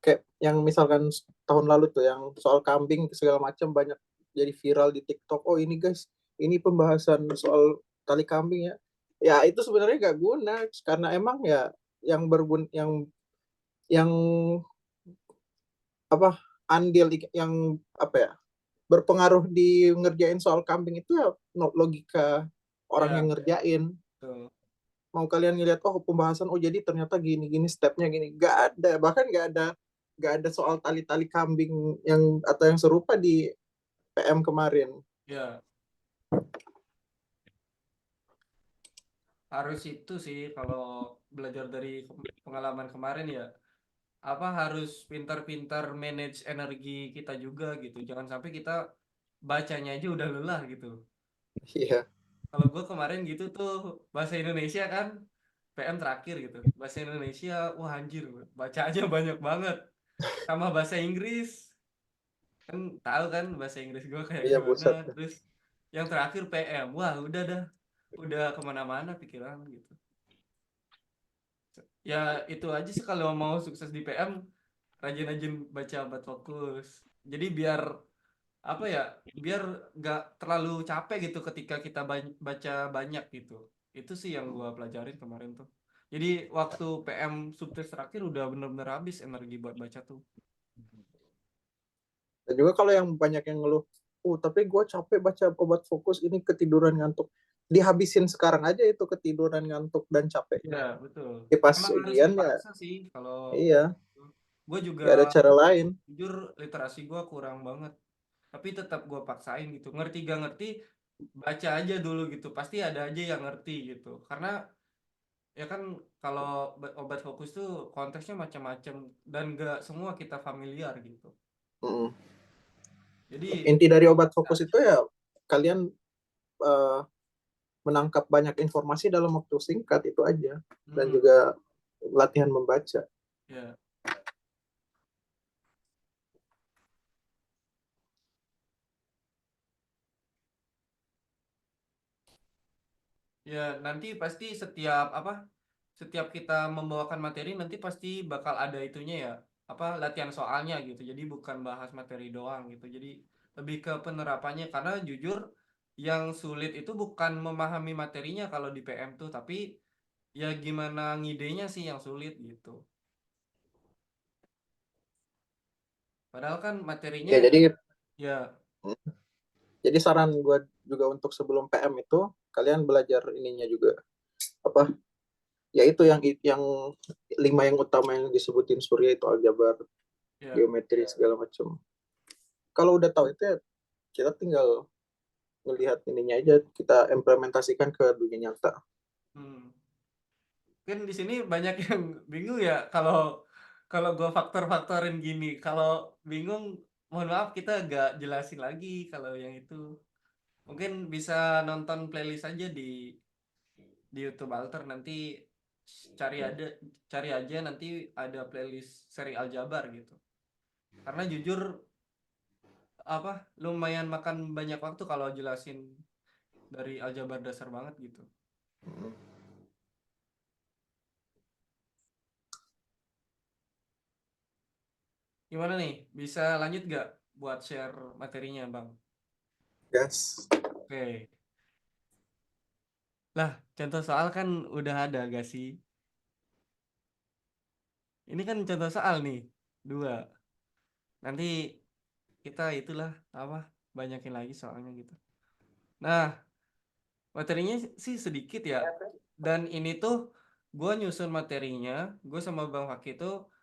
kayak yang misalkan tahun lalu tuh yang soal kambing segala macam banyak jadi viral di TikTok. Oh ini guys, ini pembahasan soal tali kambing ya. Ya itu sebenarnya gak guna karena emang ya yang berguna yang apa andil yang apa ya berpengaruh di ngerjain soal kambing itu ya logika orang Ya, yang ngerjain. betul. Mau kalian ngeliat oh pembahasan oh jadi ternyata gini gini stepnya gini gak ada, bahkan gak ada soal tali-tali kambing yang atau yang serupa di PM kemarin. Ya, harus itu sih kalau belajar dari pengalaman kemarin ya apa harus pintar-pintar manage energi kita juga gitu. Jangan sampai kita bacanya aja udah lelah gitu. Iya. Kalau gue kemarin gitu tuh bahasa Indonesia kan PM terakhir gitu. Bahasa Indonesia, wah anjir, baca aja banyak banget. Sama bahasa Inggris, kan tahu kan bahasa Inggris gue kayak Iya gimana. buset. Terus yang terakhir PM, wah udah dah, udah kemana-mana pikiran gitu. Ya itu aja sih kalau mau sukses di PM, rajin-rajin baca buat fokus. Jadi biar apa ya biar nggak terlalu capek gitu ketika kita baca banyak gitu itu sih yang gua pelajarin kemarin tuh jadi waktu PM subtes terakhir udah bener-bener habis energi buat baca tuh. Dan juga kalau yang banyak yang ngeluh tapi gue capek baca obat fokus ini ketiduran ngantuk, dihabisin sekarang aja itu ketiduran, ngantuk dan Iya, capeknya. betul. Pas Emang harus ujian ya dipaksa sih kalau iya, gue juga nggak ada cara lain. jujur literasi gue kurang banget. Tapi tetap gue paksain gitu. Ngerti gak ngerti, baca aja dulu gitu. Pasti ada aja yang ngerti gitu. Karena ya kan kalau obat fokus tuh konteksnya macam-macam dan gak semua kita familiar gitu. Mm. Jadi Inti dari obat fokus itu ya kalian eh, menangkap banyak informasi dalam waktu singkat itu aja, dan hmm, juga latihan membaca. ya. Ya, nanti pasti setiap apa? Setiap kita membawakan materi nanti pasti bakal ada itunya ya. Apa latihan soalnya gitu. Jadi bukan bahas materi doang gitu. Jadi lebih ke penerapannya karena jujur yang sulit itu bukan memahami materinya kalau di PM tuh, tapi ya gimana ngidenya sih yang sulit gitu. Padahal kan materinya Ya jadi ya jadi saran gue juga untuk sebelum PM itu kalian belajar ininya juga, apa ya itu yang 5 yang utama yang disebutin Surya itu aljabar, ya. geometri segala macam. Kalau udah tahu itu ya kita tinggal melihat ininya aja, kita implementasikan ke dunia nyata. Hmm. Kan di sini banyak yang bingung ya kalau kalau gue faktor-faktorin gini. Kalau bingung, mohon maaf kita agak jelasin lagi kalau yang itu. Mungkin bisa nonton playlist aja di YouTube Alter nanti cari ada cari aja nanti ada playlist seri Aljabar gitu. Karena jujur apa lumayan makan banyak waktu kalau jelasin dari Aljabar dasar banget gitu. Gimana nih? Bisa lanjut gak buat share materinya, Bang? Yes. Oke. Lah, contoh soal kan udah ada gak sih? Ini kan contoh soal nih, dua. Nanti kita itulah apa banyakin lagi soalnya gitu. Nah, materinya sih sedikit ya. Dan ini tuh gue nyusun materinya, gue sama Bang Faki itu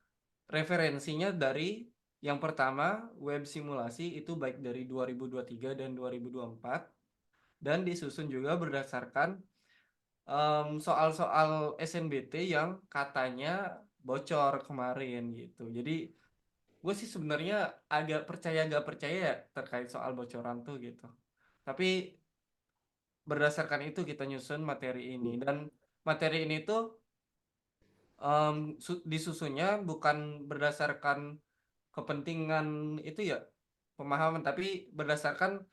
referensinya dari yang pertama web simulasi itu baik dari 2023 dan 2024 dan disusun juga berdasarkan soal-soal SNBT yang katanya bocor kemarin gitu. Jadi gue sih sebenarnya agak percaya gak percaya ya terkait soal bocoran tuh gitu. Tapi berdasarkan itu kita nyusun materi ini dan materi ini tuh disusunnya bukan berdasarkan kepentingan itu ya pemahaman tapi berdasarkan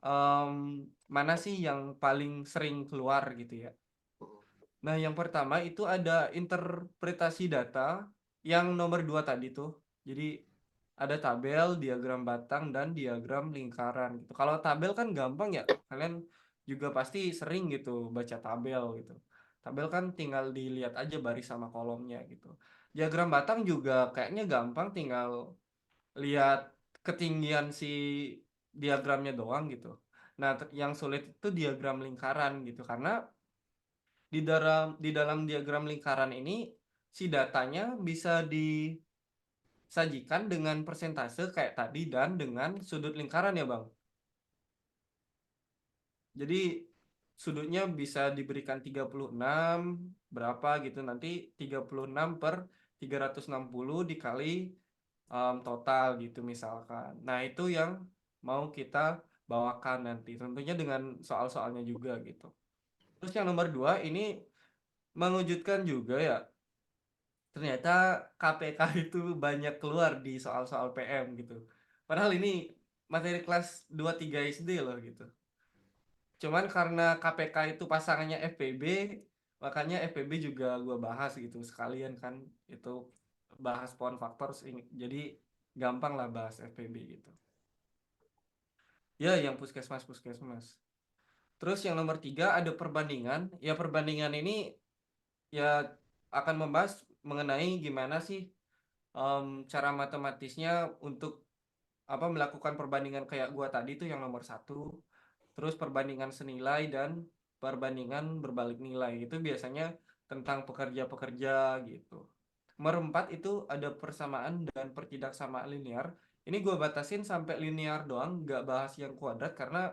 em, mana sih yang paling sering keluar gitu ya. Nah, yang pertama itu ada interpretasi data yang nomor dua tadi tuh. Jadi ada tabel, diagram batang, dan diagram lingkaran gitu. Kalau tabel kan gampang ya, kalian juga pasti sering gitu baca tabel gitu. Tabel kan tinggal dilihat aja baris sama kolomnya gitu. Diagram batang juga kayaknya gampang, tinggal lihat ketinggian si diagramnya doang gitu. Nah, yang sulit itu diagram lingkaran gitu karena di dalam diagram lingkaran ini si datanya bisa disajikan dengan persentase kayak tadi dan dengan sudut lingkaran ya Bang. Jadi sudutnya bisa diberikan 36 berapa gitu nanti 36 per 360 dikali total gitu misalkan. Nah, itu yang mau kita bawakan nanti tentunya dengan soal-soalnya juga gitu. Terus yang nomor dua ini mengejutkan juga ya. Ternyata KPK itu banyak keluar di soal-soal PM gitu. Padahal ini materi kelas 2 3 SD loh gitu. Cuman karena KPK itu pasangannya FPB, makanya FPB juga gue bahas gitu sekalian kan itu bahas pohon faktor jadi gampang lah bahas FPB gitu. Ya, yang puskesmas. Terus yang nomor tiga ada perbandingan. Ya perbandingan ini ya akan membahas mengenai gimana sih cara matematisnya untuk apa melakukan perbandingan kayak gua tadi tuh yang nomor satu terus perbandingan senilai dan perbandingan berbalik nilai. Itu biasanya tentang pekerja-pekerja gitu. Nomor 4 itu ada persamaan dan pertidaksamaan linear. Ini gue batasin sampai linear doang, nggak bahas yang kuadrat karena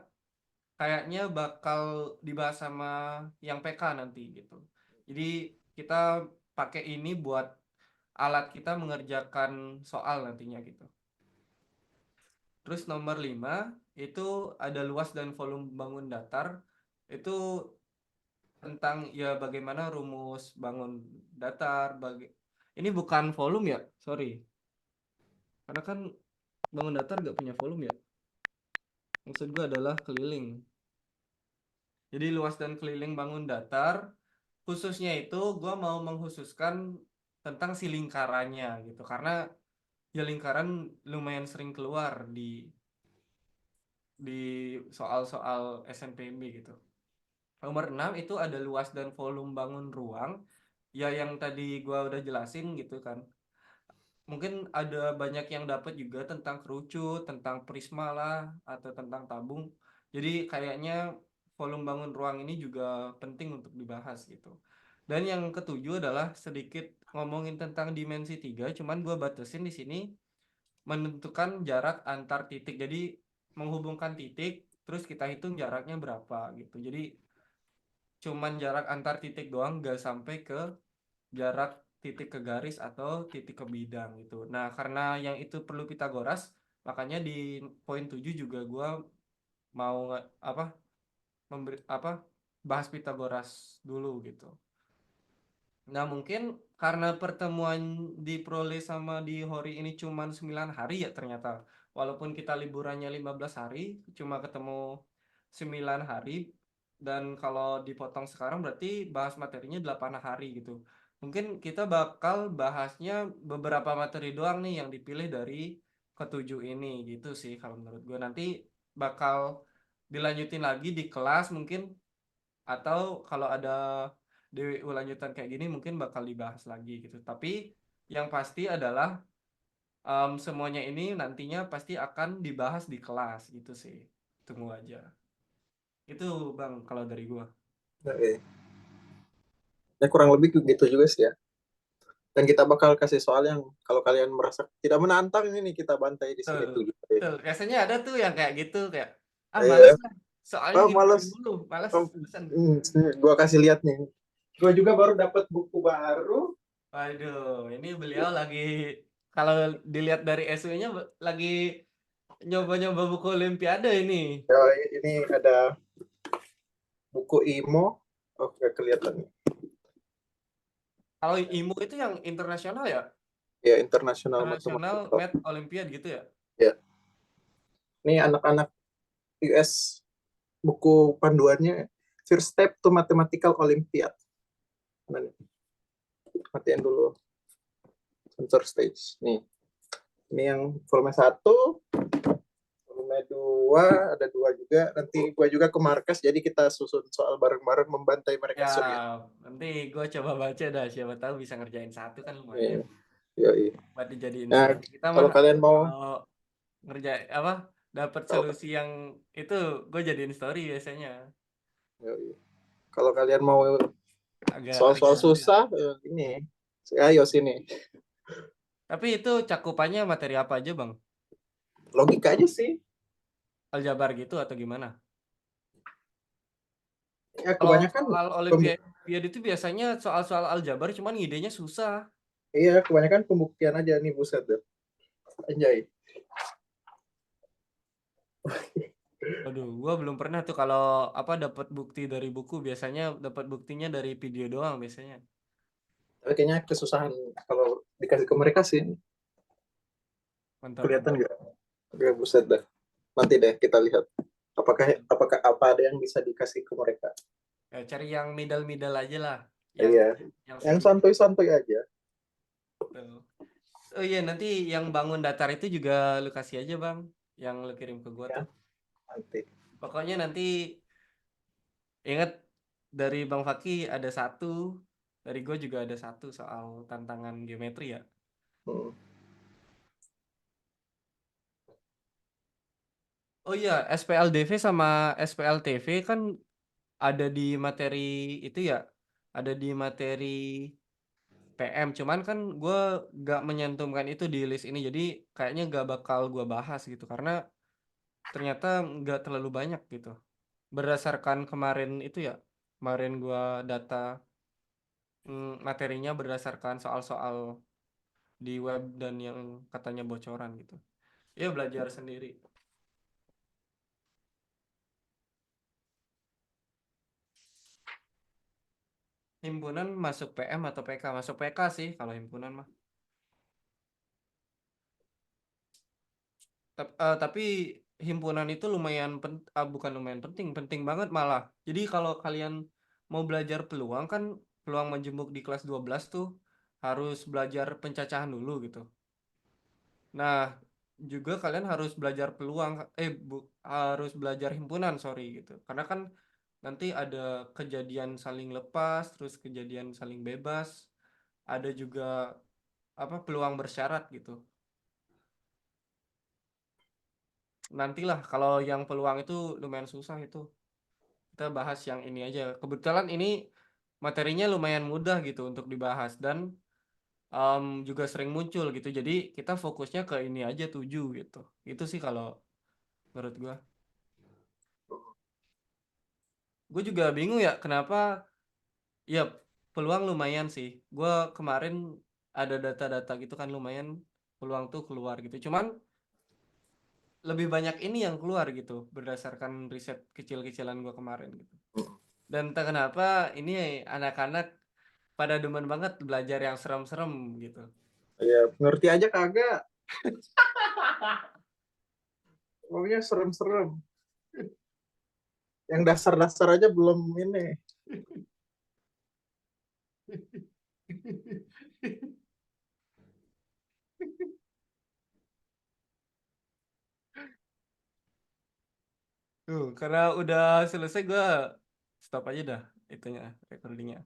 kayaknya bakal dibahas sama yang PK nanti gitu. Jadi kita pakai ini buat alat kita mengerjakan soal nantinya gitu. Terus nomor 5 itu ada luas dan volume bangun datar. Itu tentang ya bagaimana rumus bangun datar. Ini bukan volume ya, sorry. Karena kan bangun datar gak punya volume ya. Maksud gue adalah keliling. Jadi luas dan keliling bangun datar. Khususnya itu gue mau mengkhususkan tentang si lingkarannya gitu. Karena ya lingkaran lumayan sering keluar di soal-soal SNPB gitu. Nomor 6 itu ada luas dan volume bangun ruang. Ya yang tadi gua udah jelasin gitu kan. Mungkin ada banyak yang dapat juga tentang kerucut, tentang prisma lah, atau tentang tabung. Jadi kayaknya volume bangun ruang ini juga penting untuk dibahas gitu. Dan yang ketujuh adalah sedikit ngomongin tentang dimensi 3, cuman gua batasin di sini menentukan jarak antar titik. Jadi menghubungkan titik, terus kita hitung jaraknya berapa gitu. Jadi cuman jarak antar titik doang, gak sampai ke jarak titik ke garis atau titik ke bidang gitu. Nah, karena yang itu perlu Pitagoras, makanya di poin 7 juga gua mau apa apa bahas Pitagoras dulu gitu. Nah, mungkin karena pertemuan di Prole sama di Hori ini cuma 9 hari ya ternyata. Walaupun kita liburannya 15 hari, cuma ketemu 9 hari. Dan kalau dipotong sekarang berarti bahas materinya 8 hari gitu. Mungkin kita bakal bahasnya beberapa materi doang nih yang dipilih dari ketujuh ini gitu sih kalau menurut gue. Nanti bakal dilanjutin lagi di kelas mungkin atau kalau ada DWU lanjutan kayak gini mungkin bakal dibahas lagi gitu. Tapi yang pasti adalah semuanya ini nantinya pasti akan dibahas di kelas gitu sih. Tunggu aja. Itu Bang kalau dari gua. Oke. Ya kurang lebih gitu juga sih ya. Dan kita bakal kasih soal yang kalau kalian merasa tidak menantang ini kita bantai di sini Tuh, tuh. Gitu. tuh. Biasanya ada tuh yang kayak gitu kayak males Iya. lah. Soalnya Oh, gini males. dulu, males Oh, pesan. gua kasih lihat nih. Gua juga baru dapat buku baru. Waduh, ini beliau lagi kalau dilihat dari SW-nya lagi nyoba-nyoba buku Olimpiade ini. Ya, ini ada buku IMO. Oh, nggak kelihatan. Kalau IMU itu yang internasional ya? Ya, International Internasional Mathematical. Math Olympiad gitu ya? Ya, ini anak-anak US buku panduannya First Step to Mathematical Olympiad. Mana nih? Matiin dulu sensor stage. Nih, ini yang volume 1, volume 2, ada 2 juga. Nanti gua juga ke markas, jadi kita susun soal bareng-bareng membantai mereka Ya, semua. nanti gue coba baca dah. Siapa tahu bisa ngerjain satu kan lumayan. Nih, yoi. Buat dijadiin Nah, soal. Kita kalau mah kalian mau, kalau ngerjain apa dapat solusi yang itu gue jadiin story biasanya. yoi. Kalau kalian mau Agak soal-soal ribet juga. susah, ini, ayo sini. Tapi itu cakupannya materi apa aja, Bang? Logika aja sih. Aljabar gitu atau gimana? Ya, Kalau kebanyakan soal pembuk Olimpiade itu biasanya soal-soal aljabar cuman ngidenya susah. iya, kebanyakan pembuktian aja nih, buset deh. Anjay. Waduh, gua belum pernah tuh kalau apa dapat bukti dari buku, biasanya dapat buktinya dari video doang biasanya. Tapi kayaknya kesusahan kalau dikasih ke mereka sih. Mantap, Kelihatan mantap. nggak? Oke, buset dah. Nanti deh kita lihat. Apakah apakah apa ada yang bisa dikasih ke mereka? Ya, cari yang middle-middle aja lah, yang Iya. yang Yang sedikit. santuy-santuy aja. Tuh. Oh iya, nanti yang bangun datar itu juga lu kasih aja, Bang. Yang lu kirim ke gua tuh. Ya, nanti. Pokoknya nanti ingat dari Bang Faki ada satu, dari gua juga ada satu soal tantangan geometri ya. Hmm. Oh iya, SPLDV sama SPLTV kan ada di materi itu ya, ada di materi PM. Cuman kan gue gak menyantumkan itu di list ini, jadi kayaknya gak bakal gue bahas gitu karena ternyata nggak terlalu banyak gitu. Berdasarkan kemarin itu ya, kemarin gue data materinya berdasarkan soal-soal di web dan yang katanya bocoran gitu. Ya belajar sendiri. Himpunan masuk PM atau PK? Masuk PK sih kalau himpunan mah. Tapi himpunan itu lumayan bukan lumayan penting, penting banget malah. Jadi kalau kalian mau belajar peluang kan, peluang majemuk di kelas 12 tuh harus belajar pencacahan dulu gitu. Nah, juga kalian harus belajar peluang harus belajar himpunan, sorry gitu. Karena kan nanti ada kejadian saling lepas, terus kejadian saling bebas, ada juga apa peluang bersyarat gitu. Nantilah kalau yang peluang itu lumayan susah itu. Kita bahas yang ini aja. Kebetulan ini materinya lumayan mudah gitu untuk dibahas dan juga sering muncul gitu. Jadi kita fokusnya ke ini aja 7 gitu. Itu sih kalau menurut gua. Gue juga bingung ya kenapa ya peluang lumayan sih. Gua kemarin ada data-data gitu kan lumayan peluang tuh keluar gitu. Cuman lebih banyak ini yang keluar gitu berdasarkan riset kecil-kecilan gua kemarin gitu. Dan entah kenapa ini anak-anak pada demen banget belajar yang serem-serem gitu. Ya ngerti aja kagak, pokoknya serem-serem. Yang dasar-dasar aja belum ini. Tuh, karena udah selesai gue stop aja dah itunya recordingnya.